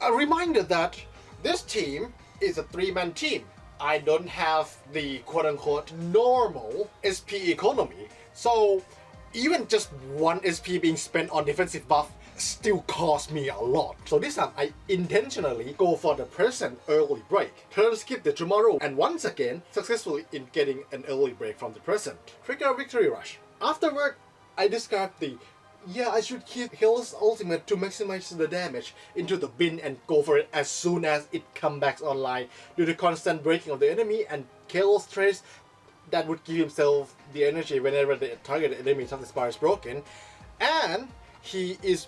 A reminder that this team is a 3-man team. I don't have the quote-unquote normal SP economy, so even just 1 SP being spent on defensive buff still costs me a lot. So this time I intentionally go for the present early break, turn skip the tomorrow, and once again successfully in getting an early break from the present. Trigger victory rush. Afterward, I discard the I should keep Cealus ultimate to maximize the damage into the bin and go for it as soon as it comes back online due to constant breaking of the enemy and Cealus trace that would give himself the energy whenever the target enemy toughness bar is broken, and he is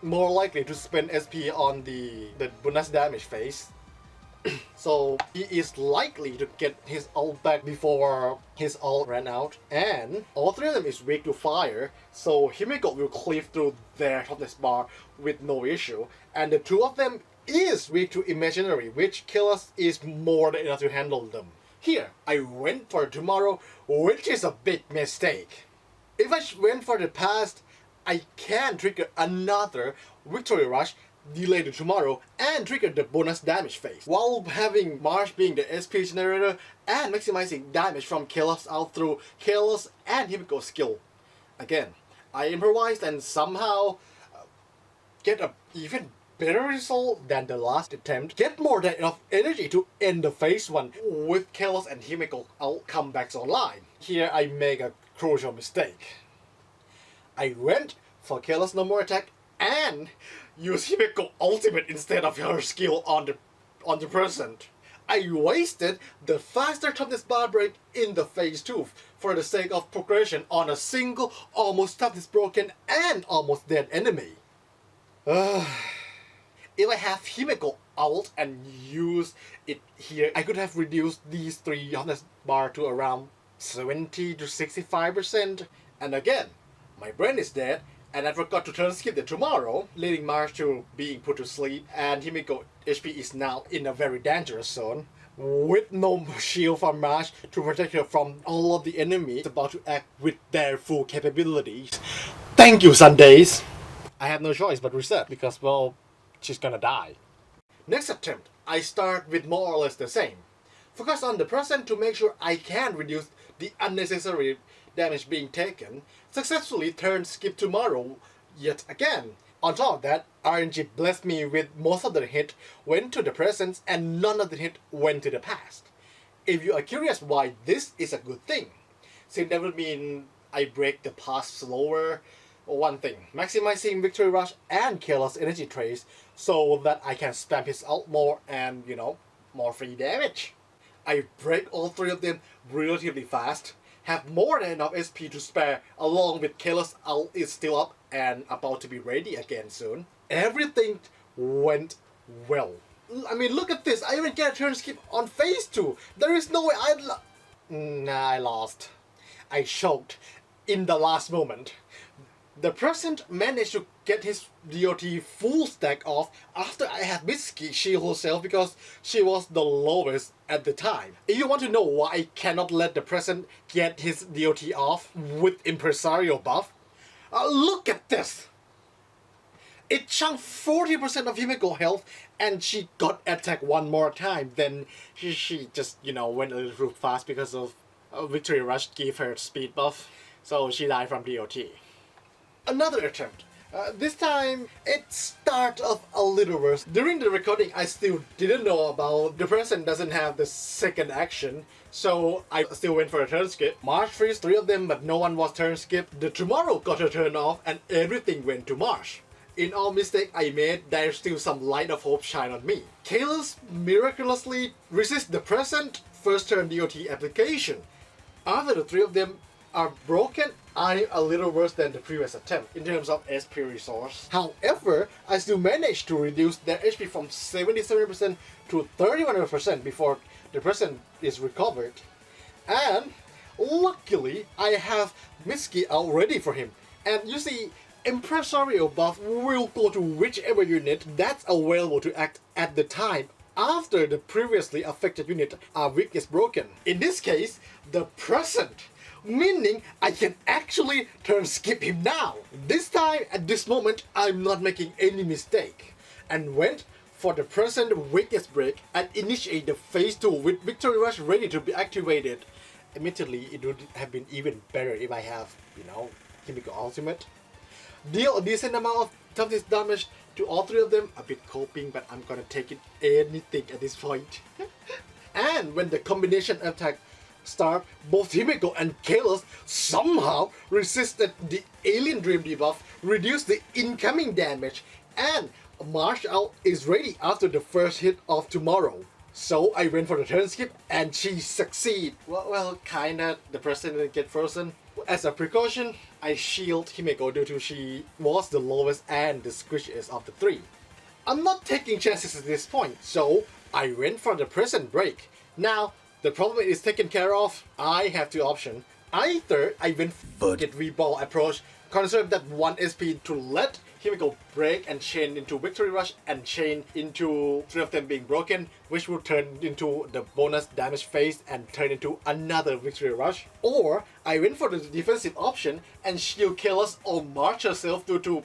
more likely to spend SP on the bonus damage phase. So he is likely to get his ult back before his ult ran out, and all 3 of them is weak to fire, so Himeko will cleave through their toughness bar with no issue, and the 2 of them is weak to imaginary, which Cealus is more than enough to handle them. Here, I went for tomorrow, which is a big mistake. If I went for the past, I can trigger another victory rush, delay the tomorrow, and trigger the bonus damage phase, while having Marsh being the SP generator and maximizing damage from Cealus out through Cealus and Himiko's skill. Again, I improvised and somehow get a even better result than the last attempt, get more than enough energy to end the phase 1 with Cealus and Himiko comebacks online. Here I make a crucial mistake. I went for Cealus no more attack and use Himeko ultimate instead of her skill on the present. I wasted the faster toughness bar break in the phase 2 for the sake of progression on a single almost toughness broken and almost dead enemy. If I have Himeko ult and use it here, I could have reduced these 3 toughness bar to around 70 to 65%. And again, my brain is dead, and I forgot to turn skip the tomorrow, leading Marsh to being put to sleep, and Himeko HP is now in a very dangerous zone, with no shield from Marsh to protect her from all of the enemies about to act with their full capabilities. Thank you, Sundays! I have no choice but reset, because, well, she's gonna die. Next attempt, I start with more or less the same. Focus on the present to make sure I can reduce the unnecessary damage being taken. Successfully turn skip tomorrow yet again. On top of that, RNG blessed me with most of the hit went to the present and none of the hit went to the past. If you are curious why this is a good thing, since that would mean I break the past slower. One thing, maximizing Victory Rush and Cealus energy trace so that I can spam his ult more and, more free damage. I break all three of them relatively fast, have more than enough SP to spare along with Cealus ult is still up and about to be ready again soon. Everything went well. I mean, look at this, I even get a turn skip on phase 2. There is no way I lost. I choked in the last moment. The present managed to get his DOT full stack off after I had Mitsuki shield herself because she was the lowest at the time. If you want to know why I cannot let the present get his DOT off with Impresario buff, look at this! It chunked 40% of Himeko health and she got attacked one more time. Then she just, went a little fast because of Victory Rush gave her speed buff. So she died from DOT. Another attempt. This time, it started off a little worse. During the recording, I still didn't know about the present doesn't have the second action, so I still went for a turn skip. Marsh freeze 3 of them, but no one was turn skip. The tomorrow got a turn off, and everything went to Marsh. In all mistake I made, there's still some light of hope shine on me. Cealus miraculously resists the present first turn DOT application. After the 3 of them are broken, I'm a little worse than the previous attempt in terms of SP resource. However, I still managed to reduce their HP from 77% to 31% before the present is recovered. And luckily, I have Mitsuki out ready for him. And you see, Impresario buff will go to whichever unit that's available to act at the time after the previously affected unit are weak is broken. In this case, the present, meaning I can actually turn skip him now. This time, at this moment, I'm not making any mistake and went for the present weakest break and initiate the phase 2 with Victory Rush ready to be activated. Admittedly, it would have been even better if I have, Himeko Ultimate. Deal a decent amount of toughness damage to all 3 of them. A bit coping, but I'm gonna take it anything at this point. And when the combination attack start, both Himeko and Cealus somehow resisted the Alien Dream debuff, reduced the incoming damage, and Marsh out is ready after the first hit of tomorrow. So I went for the turn skip and she succeeded. Well, kinda. The person didn't get frozen. As a precaution, I shield Himeko due to she was the lowest and the squishiest of the 3. I'm not taking chances at this point, so I went for the present break. Now, the problem is taken care of. I have 2 options. Either I went for the reball approach, conserve that 1 SP to let Himeko break and chain into Victory Rush and chain into 3 of them being broken, which will turn into the bonus damage phase and turn into another Victory Rush. Or I went for the defensive option and shield Cealus or March herself due to,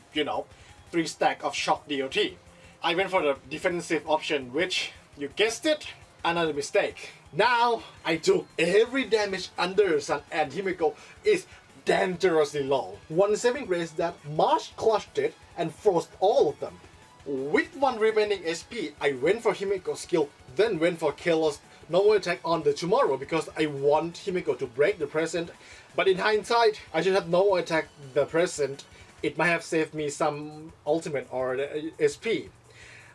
3 stack of shock DOT. I went for the defensive option, which, you guessed it, another mistake. Now, I took every damage under the sun and Himeko is dangerously low. One saving grace that Marsh clutched it and froze all of them. With 1 remaining SP, I went for Himeko's skill, then went for Cealus' normal attack on the tomorrow because I want Himeko to break the present. But in hindsight, I should have normal attack the present. It might have saved me some ultimate or SP.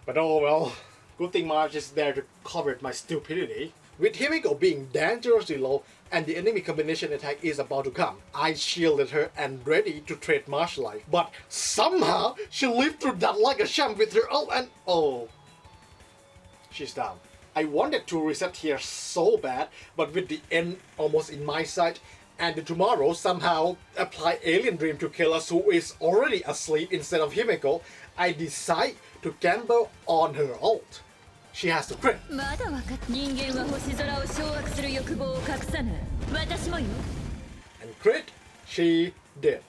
But oh well, good thing Marsh is there to cover my stupidity. With Himeko being dangerously low and the enemy combination attack is about to come, I shielded her and ready to trade Marsh life. But somehow, she lived through that like a champ with her ult and oh, she's down. I wanted to reset here so bad, but with the end almost in my sight, and the tomorrow somehow apply Alien Dream to Cealus who is already asleep instead of Himeko, I decide to gamble on her ult. She has to crit. And crit, she did.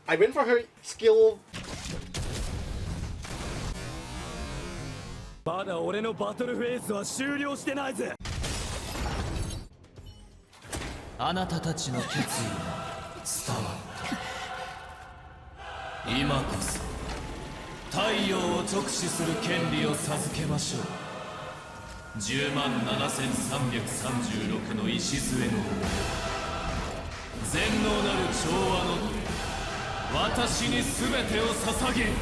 I went for her skill. まだ俺のバトルフェーズは終了してないぜ。あなたたちの決意が伝わった。今こそ太陽を直視する権利を授けましょう。10万7336の礎の全能なる調和の私に全てを捧げ、誉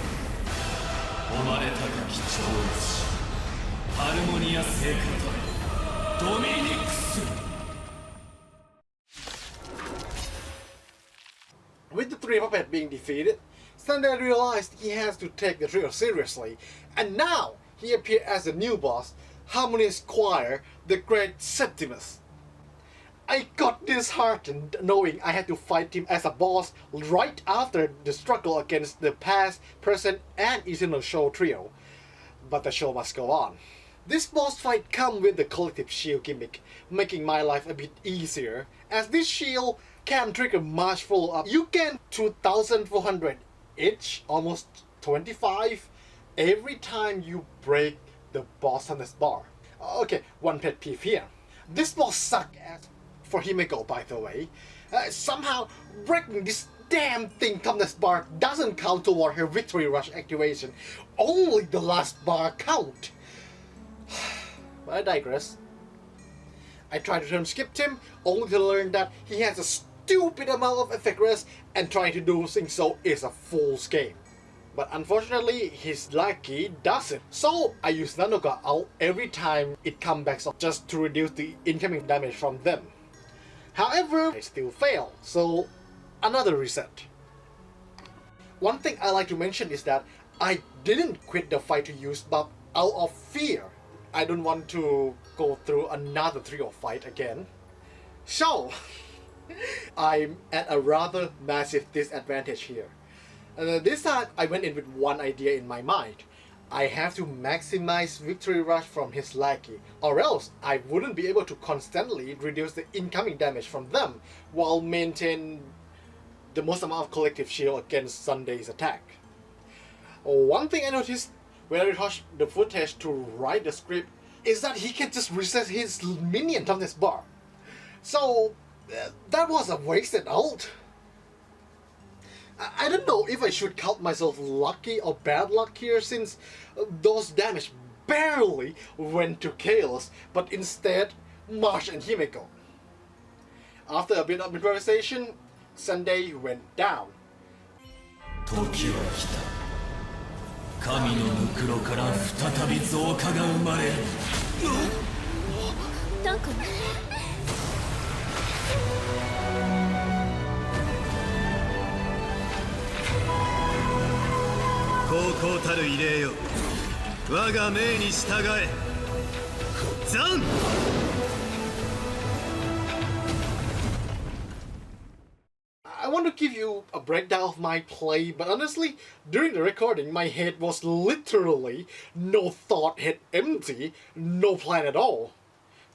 れ高き長寿ハルモニア聖歌ドミニクス。 With the three puppets being defeated, Sunday realized he has to take the trio seriously, and now he appeared as the new boss, Harmonious Choir, the Great Septimus. I got disheartened knowing I had to fight him as a boss right after the struggle against the past, present, and eternal show trio. But the show must go on. This boss fight comes with the collective shield gimmick, making my life a bit easier, as this shield can trigger March follow-up. You gain 2400 each, almost 25, every time you break the boss on this bar. Okay, one pet peeve here. This boss sucks ass for Himeko, by the way. Somehow, breaking this damn thing from this bar doesn't count toward her victory rush activation. Only the last bar count. But I digress. I tried to turn skip him, only to learn that he has a stupid amount of effect rest, and trying to do things so is a fool's game. But unfortunately, his lackey doesn't. So I use Nanoga out every time it comes back just to reduce the incoming damage from them. However, I still fail, so another reset. One thing I like to mention is that I didn't quit the fight to use buff out of fear. I don't want to go through another trio fight again. So, I'm at a rather massive disadvantage here. This time, I went in with one idea in my mind. I have to maximize victory rush from his lackey, or else I wouldn't be able to constantly reduce the incoming damage from them while maintain the most amount of collective shield against Sunday's attack. One thing I noticed when I watched the footage to write the script is that he can just reset his minion from this bar. So that was a wasted ult. I don't know if I should count myself lucky or bad luck here, since those damage barely went to Cealus, but instead Marsh and Himeko. After a bit of improvisation, Sunday went down. 時は来た。神のぬくろから再び増加が生まれる。なんか高校たる異例よ、我が命に従え。ザン。I want to give you a breakdown of my play, but honestly, during the recording, my head was literally no thought, head empty, no plan at all.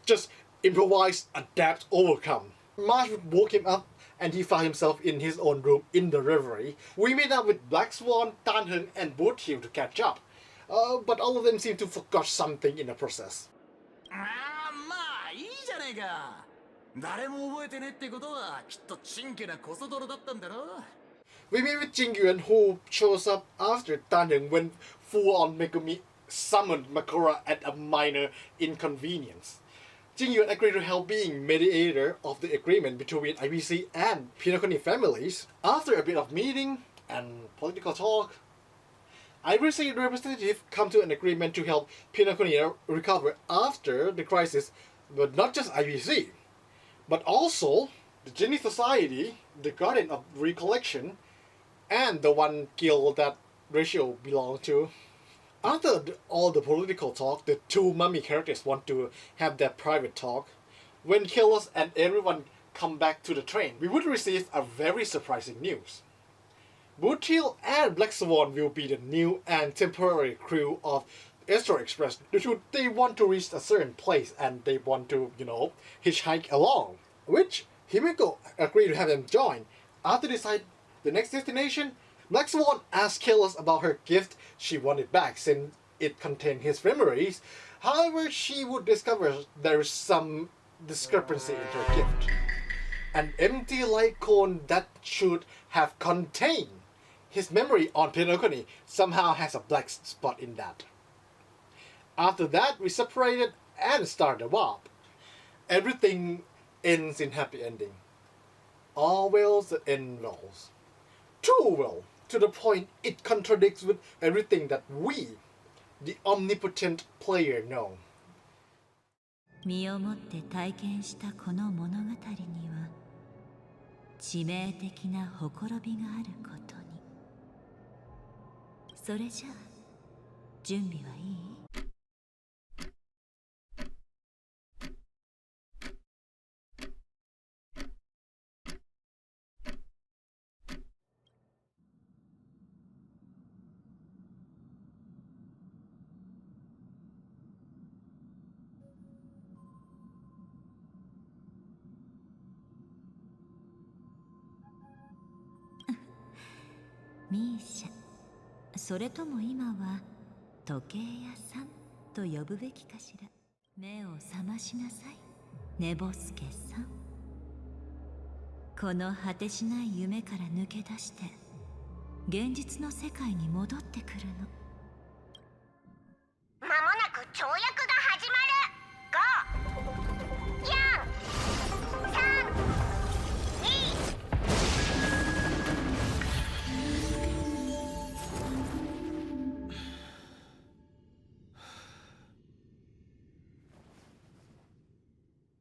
Just improvise, adapt, overcome. Marsh woke him up, and he found himself in his own room in the reverie. We met up with Black Swan, Tan Heng, and Boot Hill to catch up. But all of them seem to forgot something in the process. まあいいじゃねえか。誰も覚えてねってことはきっとちんけなコソ泥だったんだろ。 We meet with Jing Yuan, who shows up after Tan Heng went full on Megumi summoned Makura at a minor inconvenience. Jing Yuan agreed to help being mediator of the agreement between IBC and Pinocchio families. After a bit of meeting and political talk, IBC representatives come to an agreement to help Pinocchio recover after the crisis, but not just IBC, but also the Genie Society, the Guardian of Recollection, and the one guild that Ratio belonged to. After all the political talk, the two mummy characters want to have their private talk. When Cealus and everyone come back to the train, we would receive a very surprising news. Bootil and Black Swan will be the new and temporary crew of Astro Express due to they want to reach a certain place and they want to, hitchhike along. Which Himeko agreed to have them join. After they decide the next destination, Black Swan asked Cealus about her gift she wanted back, since it contained his memories. However, she would discover there is some discrepancy in her gift. An empty light cone that should have contained his memory on Pinocchio somehow has a black spot in that. After that, we separated and started a warp. Everything ends in happy ending. All wills that end wills. Too well, to the point it contradicts with everything that we, the omnipotent player, know. 身をもって体験したこの物語には致命的なほころびがあることに。それじゃあ準備はいい？ミーシャ、それとも今は時計屋さんと呼ぶべきかしら。目を覚ましなさい、寝ぼすけさん。この果てしない夢から抜け出して現実の世界に戻ってくるの。間もなく跳躍が始まる。5、4、3、2。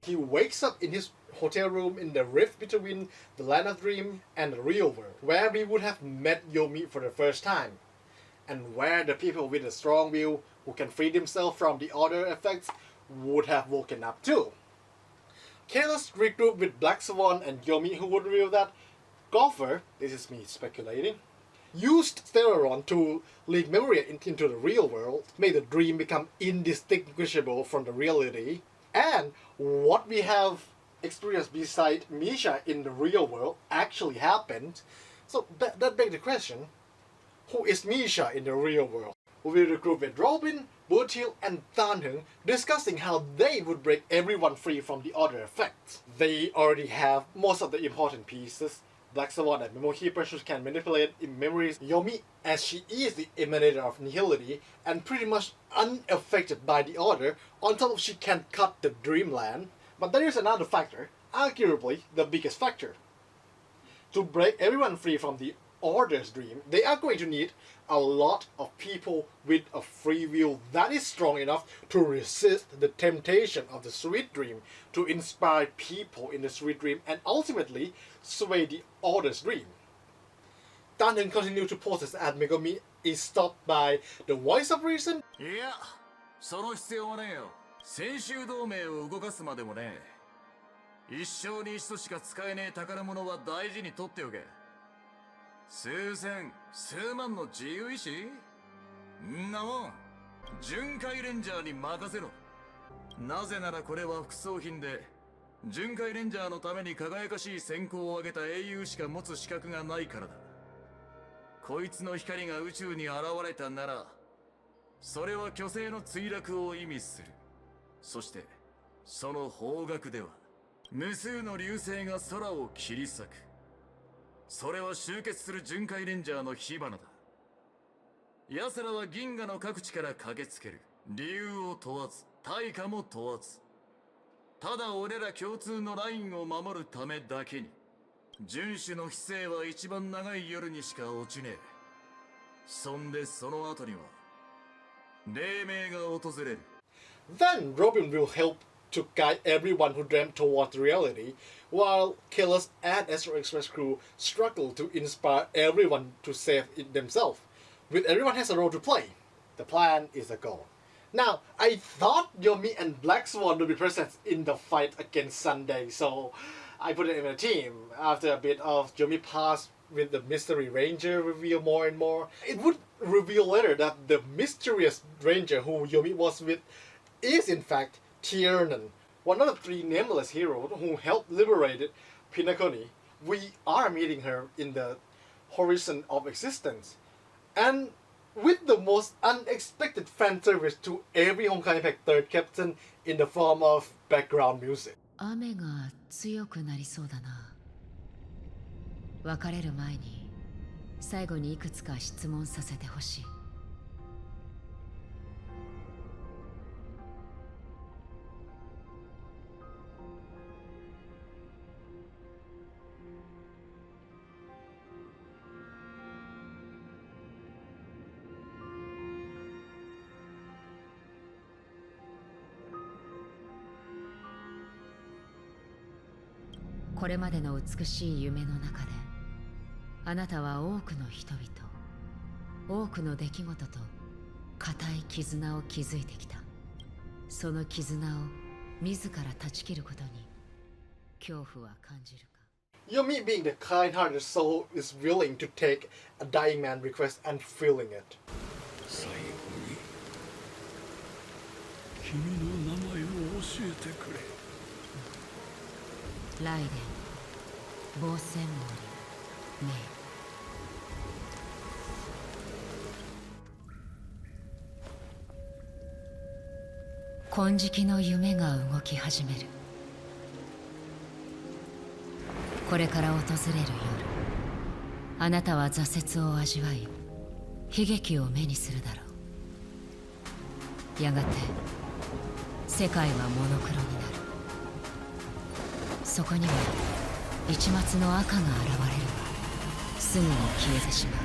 He wakes up in his hotel room in the rift between the land of dream and the real world, where we would have met Yomi for the first time, and where the people with a strong will who can free themselves from the other effects would have woken up too. Cealus regrouped with Black Swan and Yomi, who would reveal that Golfer, this is me speculating, used Stellaron to leak memory into the real world, made the dream become indistinguishable from the reality, and what we have experienced beside Misha in the real world actually happened. So that begs the question, who is Misha in the real world? We will regroup with Robin, Bertil and Heng, discussing how they would break everyone free from the other effects. They already have most of the important pieces. Black Swan and Memo Keeper can manipulate in memories. Yomi, as she is the emanator of nihility and pretty much unaffected by the order, on top of she can cut the dreamland. But there is another factor, arguably the biggest factor. To break everyone free from the order's dream, they are going to need a lot of people with a free will that is strong enough to resist the temptation of the sweet dream, to inspire people in the sweet dream and ultimately sway the order's dream. Heng continues to process as Megumi is stopped by the voice of reason. いや、その必要はねえよ。先週同盟を動かすまでもねえ。一生に一度しか使えねえ宝物は大事に取っておけ。数千、数万の自由意志？んなもん、巡回レンジャーに任せろ。なぜならこれは副葬品で、巡回レンジャーのために輝かしい閃光を上げた英雄しか持つ資格がないからだ。こいつの光が宇宙に現れたなら、それは巨星の墜落を意味する。そして、その方角では、無数の流星が空を切り裂く。それは集結する巡回レンジャーの火花だ。奴らは銀河の各地から駆けつける。理由を問わず、対価も問わず。ただ俺ら共通のラインを守るためだけに。遵守の非正は一番長い夜にしか落ちねえ。そんでその後には、黎明が訪れる。Then Robin will help to guide everyone who dreamt towards reality, while Cealus and Astro Express crew struggle to inspire everyone to save it themselves. With everyone has a role to play, the plan is a goal. Now, I thought Yomi and Black Swan would be present in the fight against Sunday, so I put it in a team. After a bit of Yomi past with the Mystery Ranger reveal more and more, it would reveal later that the mysterious ranger who Yomi was with is in fact Tiernan, one of the three nameless heroes who helped liberate Pinocchio. We are meeting her in the horizon of existence. And with the most unexpected fan service to every Honkai Impact 3rd captain in the form of background music. 雨が強くなりそうだな。別れる前に最後にいくつか質問させてほしい。これまでの美しい夢の中であなたは多くの人々、多くの出来事と固い絆を築いてきた。その絆を自ら断ち切ることに恐怖は感じるか。 Yomi, being the kind-hearted soul, is willing to take a dying man's request and feeling it. 最後に君の名前を教えてくれ。ライデン、防戦森、メイ。金色の夢が動き始める。これから訪れる夜、あなたは挫折を味わい、悲劇を目にするだろう。やがて世界はモノクロになる。そこには一抹の赤が現れるが、すぐに消えてしまう。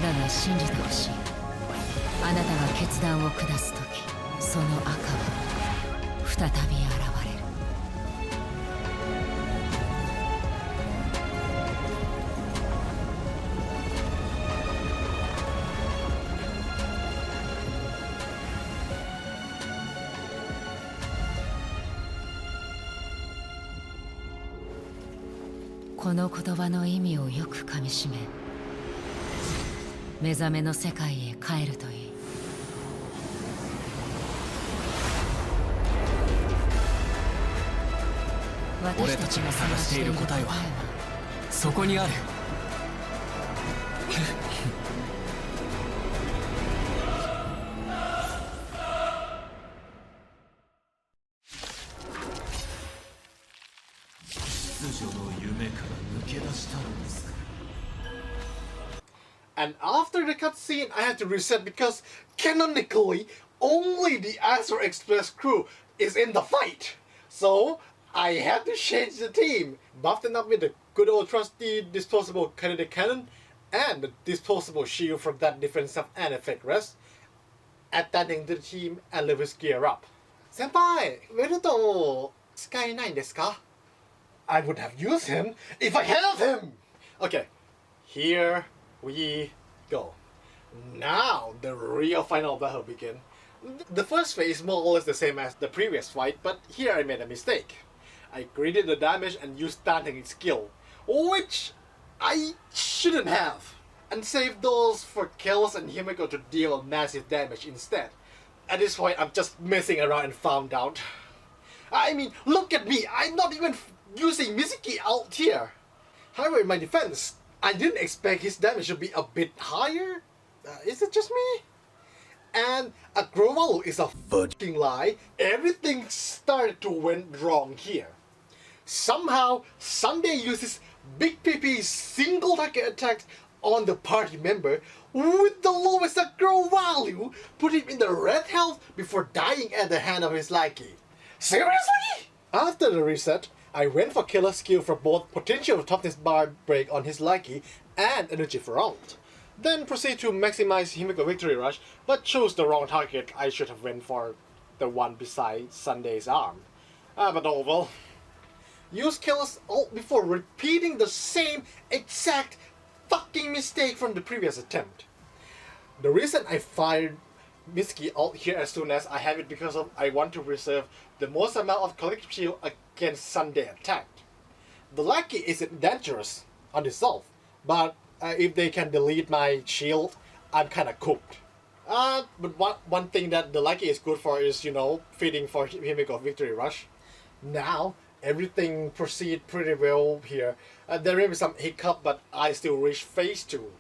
だが信じてほしい。あなたが決断を下す時、その赤は再び現れる。この言葉の意味をよくかみしめ、目覚めの世界へ帰るといい。俺たちが探している答えはそこにある。秩序の夢から抜け出したのですか。 And after the cutscene, I had to reset because canonically, only the Astro Express crew is in the fight. So I had to change the team, buff them up with the good old trusty disposable kinetic cannon and the disposable shield from that defensive and effect rest, attending to the team and level his gear up. Senpai, ウェルトを使えないんですか? I would have used him if I had him! Okay, here we go. Now the real final battle begins. The first phase is more or less the same as the previous fight, but here I made a mistake. I graded the damage and used stunting skill, which I shouldn't have, and saved those for Cealus and Himiko to deal massive damage instead. At this point, I'm just messing around and found out. I mean, look at me, I'm not even using Mizuki out here. However, in my defense, I didn't expect his damage to be a bit higher. Is it just me? And a Grovalu is a fucking lie. Everything started to went wrong here. Somehow, Sunday uses Big PP's single target attacks on the party member with the lowest aggro value, put him in the red health before dying at the hand of his lackey. Seriously? After the reset, I went for killer skill for both potential toughness bar break on his lackey and energy for alt. Then proceed to maximize Himiko victory rush, but chose the wrong target. I should have went for the one beside Sunday's arm. But oh well. Use Cealus ult before repeating the same exact fucking mistake from the previous attempt. The reason I fired Mizuki ult here as soon as I have it because of I want to reserve the most amount of collective shield against Sunday attack. The lackey isn't dangerous on itself, but if they can delete my shield, I'm kinda cooked. But one thing that the lackey is good for is, you know, feeding for Himiko victory rush. Now, everything proceed pretty well here. There may be some hiccup, but I still reach phase 2.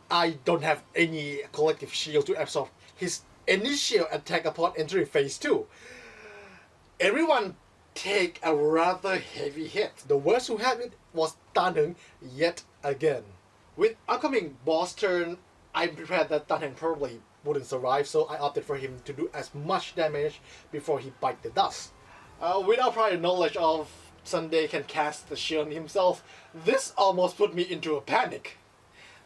I don't have any collective shield to absorb his initial attack upon entering phase 2. Everyone take a rather heavy hit. The worst who had it was Tan Heng yet again. With upcoming boss turn, I'm prepared that Tan Heng probably wouldn't survive, so I opted for him to do as much damage before he bite the dust. Without prior knowledge of Sunday can cast the shield himself, this almost put me into a panic.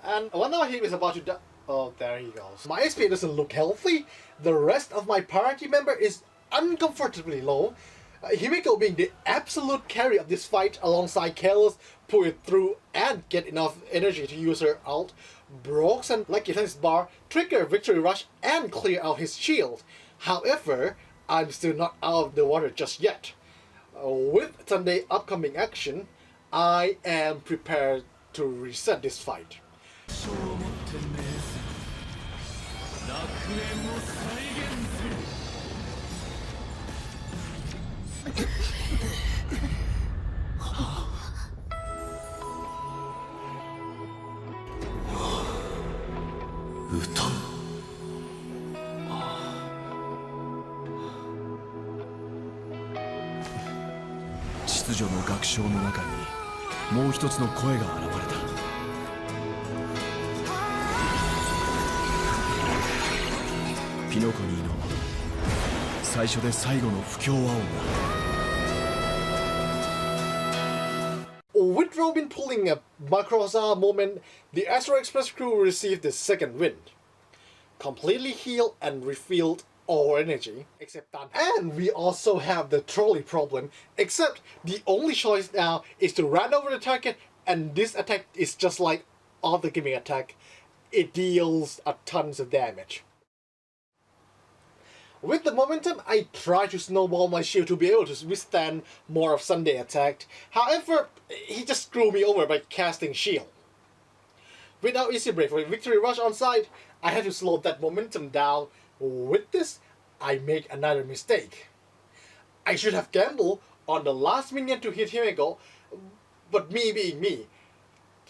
And when our hero is about to die, oh, there he goes. My XP doesn't look healthy. The rest of my party member is uncomfortably low. Himiko being the absolute carry of this fight alongside Cealus, pull it through and get enough energy to use her ult, Brooks and like his bar, trigger Victory Rush and clear out his shield. However, I'm still not out of the water just yet. With Sunday upcoming action, I am prepared to reset this fight.秩序の楽章の中にもう一つの声が現れた。ピノコニーの最初で最後の不協和音だ。With Robin pulling a Macroza moment, the Astro Express crew received the second wind. Completely healed and refilled all energy, except that. And we also have the trolley problem, except the only choice now is to run over the target, and this attack is just like other gimmick attack. It deals a tons of damage. With the momentum, I try to snowball my shield to be able to withstand more of Sunday attack. However, he just screwed me over by casting shield. Without easy break for Victory Rush on side, I had to slow that momentum down. With this, I make another mistake. I should have gambled on the last minion to hit Himiko, but me being me,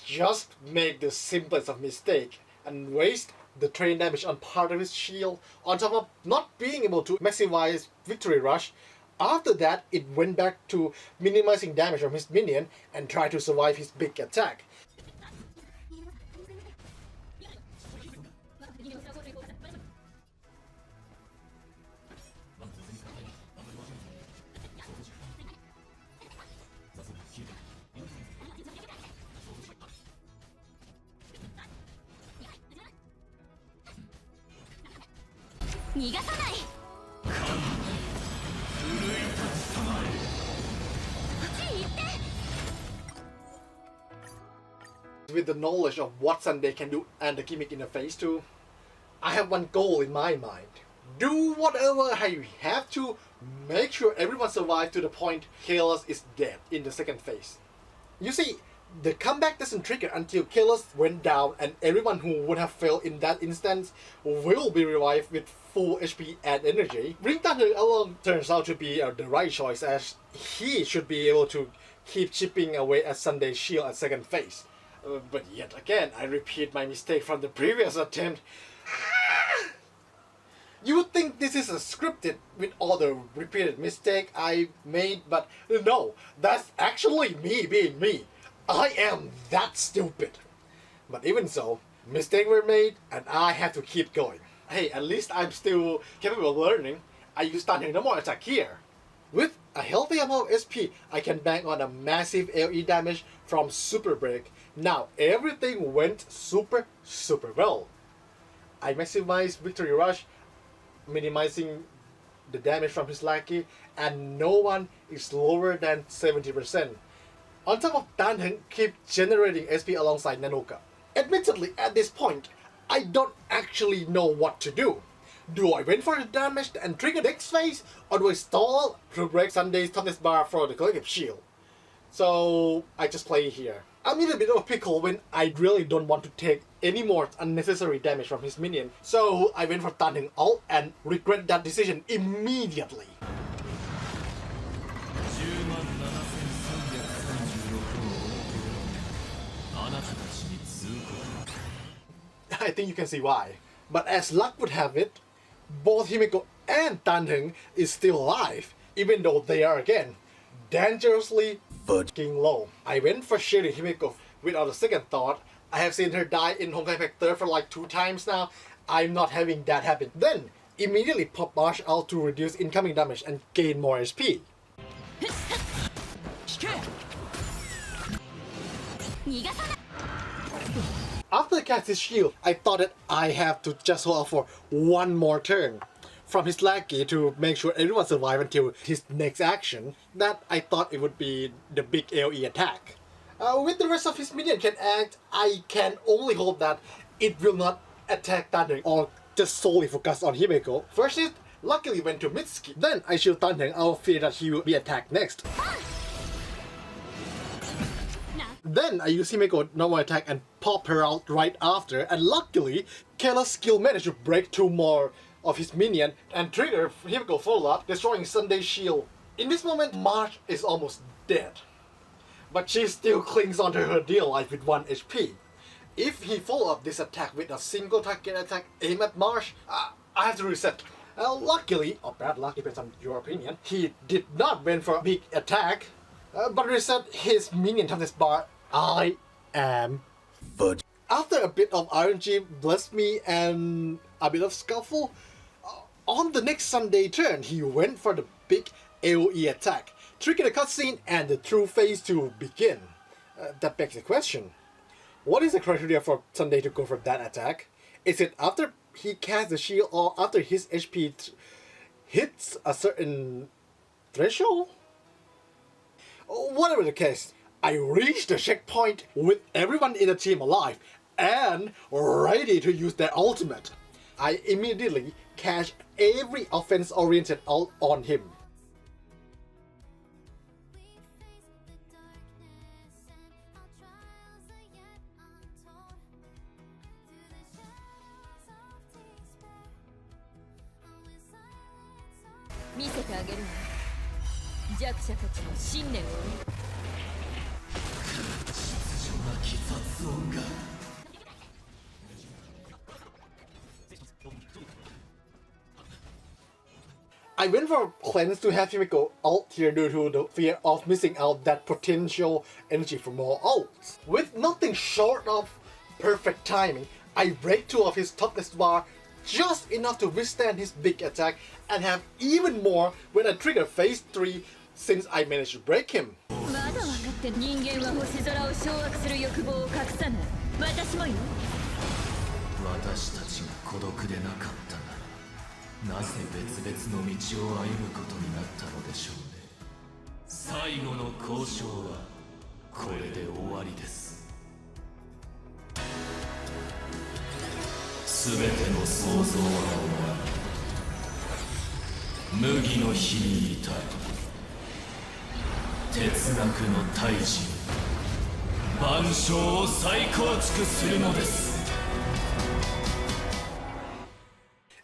just make the simplest of mistake and waste the train damage on part of his shield, on top of not being able to maximize Victory Rush. After that, it went back to minimizing damage from his minion and try to survive his big attack. With the knowledge of what Sunday can do and the gimmick in the phase 2, I have one goal in my mind. Do whatever I have to make sure everyone survives to the point Cealus is dead in the second phase. You see, the comeback doesn't trigger until Cealus went down, and everyone who would have failed in that instance will be revived with full HP and energy. Bring Tan Heng along turns out to be the right choice, as he should be able to keep chipping away at Sunday's shield at second phase. But yet again, I repeat my mistake from the previous attempt. You would think this is a scripted with all the repeated mistake I made, but no, that's actually me being me. I am that stupid. But even so, mistakes were made and I have to keep going. Hey, at least I'm still capable of learning. I use Tan Heng no more attack here. With a healthy amount of SP, I can bank on a massive AoE damage from Super Break. Now, everything went super well. I maximized Victory Rush, minimizing the damage from his lackey, and no one is lower than 70%. On top of Tan Heng keep generating SP alongside Nanoka. Admittedly, at this point, I don't actually know what to do. Do I wait for the damage and trigger next phase, or do I stall to break Sunday's toughness bar for the collective shield? So I just play here. I'm in a bit of a pickle when I really don't want to take any more unnecessary damage from his minion, so I went for Tan Heng ult and regret that decision immediately. I think you can see why. But as luck would have it, both Himeko and Heng is still alive, even though they are again dangerously fucking low. I went for shooting Himeko without a second thought. I have seen her die in Honkai Factor for like 2 times now. I'm not having that happen. Then immediately pop Marsh out to reduce incoming damage and gain more HP. After he cast his shield, I thought that I have to just hold out for one more turn from his lackey to make sure everyone survives until his next action. That I thought it would be the big AoE attack. With the rest of his minion can act, I can only hope that it will not attack Thunder or just solely focus on Himeko. First hit luckily went to Mitsuki. Then I shield Thunder out of fear that he will be attacked next. Then I use Himeko normal attack and pop her out right after, and luckily Cealus' skill managed to break 2 more of his minion and trigger Himeko follow-up, destroying Sunday's shield. In this moment, Marsh is almost dead, but she still clings onto her deal life with 1 HP. If he follow up this attack with a single target attack aimed at Marsh, I have to reset. Luckily, or bad luck, depends on your opinion, he did not went for a big attack, but reset his minion toughness bar. I am fudge. After a bit of RNG blessed me and a bit of scuffle, on the next Sunday turn, he went for the big AoE attack, triggering the cutscene and the true phase to begin. That begs the question. What is the criteria for Sunday to go for that attack? Is it after he casts the shield or after his HP hits a certain threshold? Whatever the case, I reached the checkpoint with everyone in the team alive and ready to use their ultimate. I immediately cashed every offense-oriented ult on him. I went for cleanse to have Himeko ult here due to the fear of missing out that potential energy for more ults. With nothing short of perfect timing, I break 2 of his toughness bar just enough to withstand his big attack and have even more when I trigger phase 3 since I managed to break him.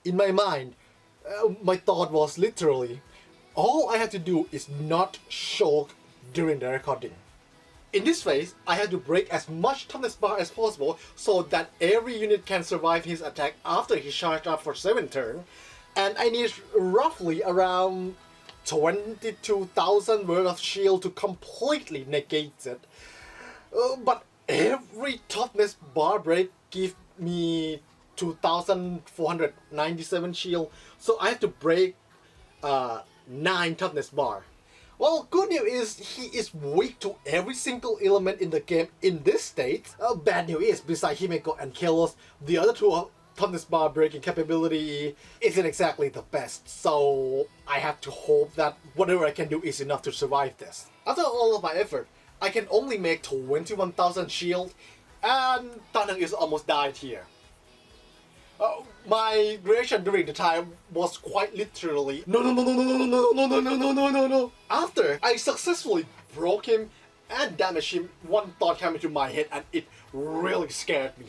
In my mind, my thought was literally, all I have to do is not choke during the recording. In this phase, I had to break as much toughness bar as possible so that every unit can survive his attack after he charged up for 7 turns, and I need roughly around 22,000 worth of shield to completely negate it. But every toughness bar break gives me 2,497 shield, so I have to break 9 toughness bar. Well, good news is he is weak to every single element in the game in this state. Bad news is, besides Himeko and Cealus, the other 2 toughness bar breaking capability isn't exactly the best, so I have to hope that whatever I can do is enough to survive this. After all of my effort, I can only make 21,000 shield, and Heng is almost died here. My reaction during the time was quite literally no. After I successfully broke him and damaged him, one thought came into my head and it really scared me.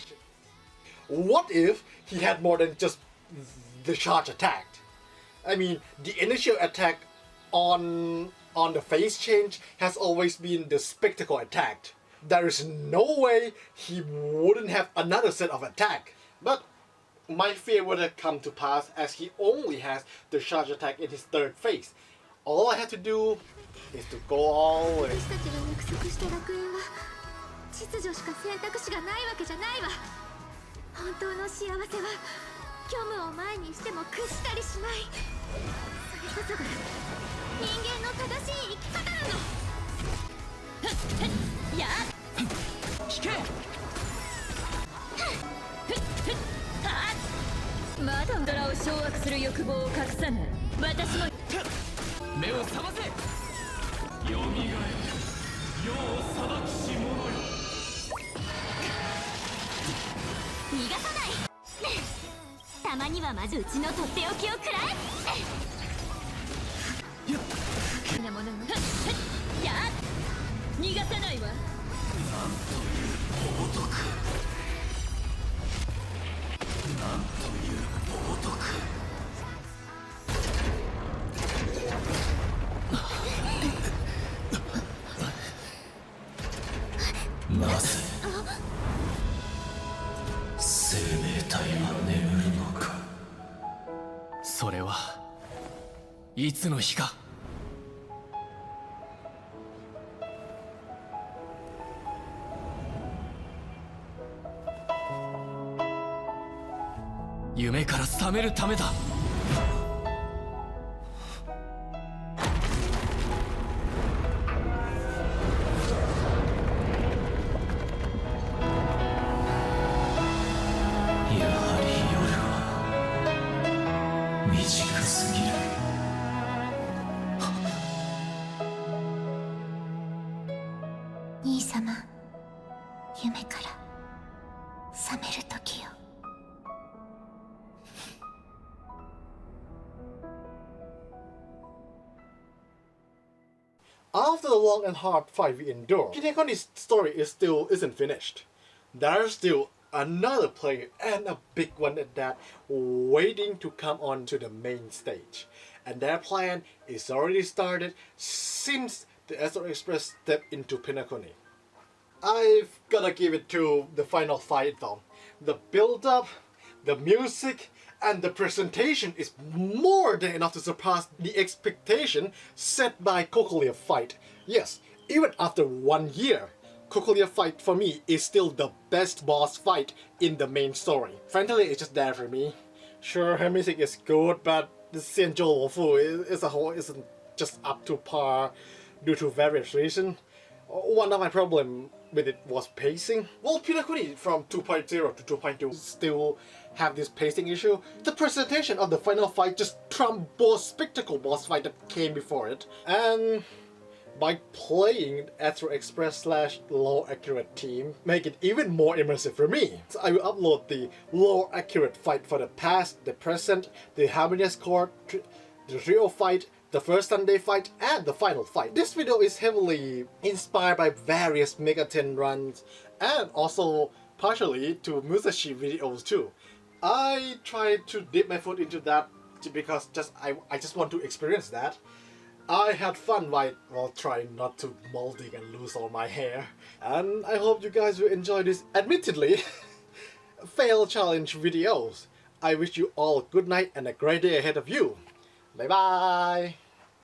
What if he had more than just the charge attack? I mean, the initial attack on the phase change has always been the spectacle attack. There is no way he wouldn't have another set of attack. But my fear would have come to pass as he only has the charge attack in his third phase. All I had to do is to go all in. 私たちが約束した楽園は秩序しか選択肢がないわけじゃないわ。本当の幸せは虚無を前にしても屈したりしない。それこそが人間の正しい生き方なの。やっ聞け。まだドラを掌握する欲望を隠さない。私も目を覚ませ。よみがえれ世を裁きし者よ。逃がさないたまにはまずうちのとっておきを食らえなものよ。やっ逃がさないわ。冒涜。なんという冒涜。なぜ生命体は眠るのか。それはいつの日か。夢から覚めるためだ。やはり夜は短すぎる。兄様、夢から覚める時よ。After the long and hard fight we endure, Hinekoni's story isn't finished. There's still another player, and a big one at that, waiting to come on to the main stage. And their plan is already started since the Astro Express stepped into Pinaconi. I've gotta give it to the final fight though. The build-up, the music, and the presentation is more than enough to surpass the expectation set by Cochlear Fight. Yes, even after 1 year, Cochlear Fight for me is still the best boss fight in the main story. Frankly, it's just there for me. Sure, her music is good, but the Xianzhou Luofu as a whole isn't just up to par due to various reasons. One of my problems with it was pacing. Well, Pinaconi from 2.0 to 2.2 still have this pacing issue. The presentation of the final fight just trumped both spectacle boss fight that came before it. And by playing Astro Express / low accurate team, make it even more immersive for me. So I will upload the low accurate fight for the past, the present, the harmonious chord, the trio fight, the first Sunday fight, and the final fight. This video is heavily inspired by various Mega 10 runs and also partially to Musashi videos too. I tried to dip my foot into that because I just want to experience that. I had fun while trying not to molding and lose all my hair. And I hope you guys will enjoy this admittedly fail challenge videos. I wish you all a good night and a great day ahead of you. Bye bye!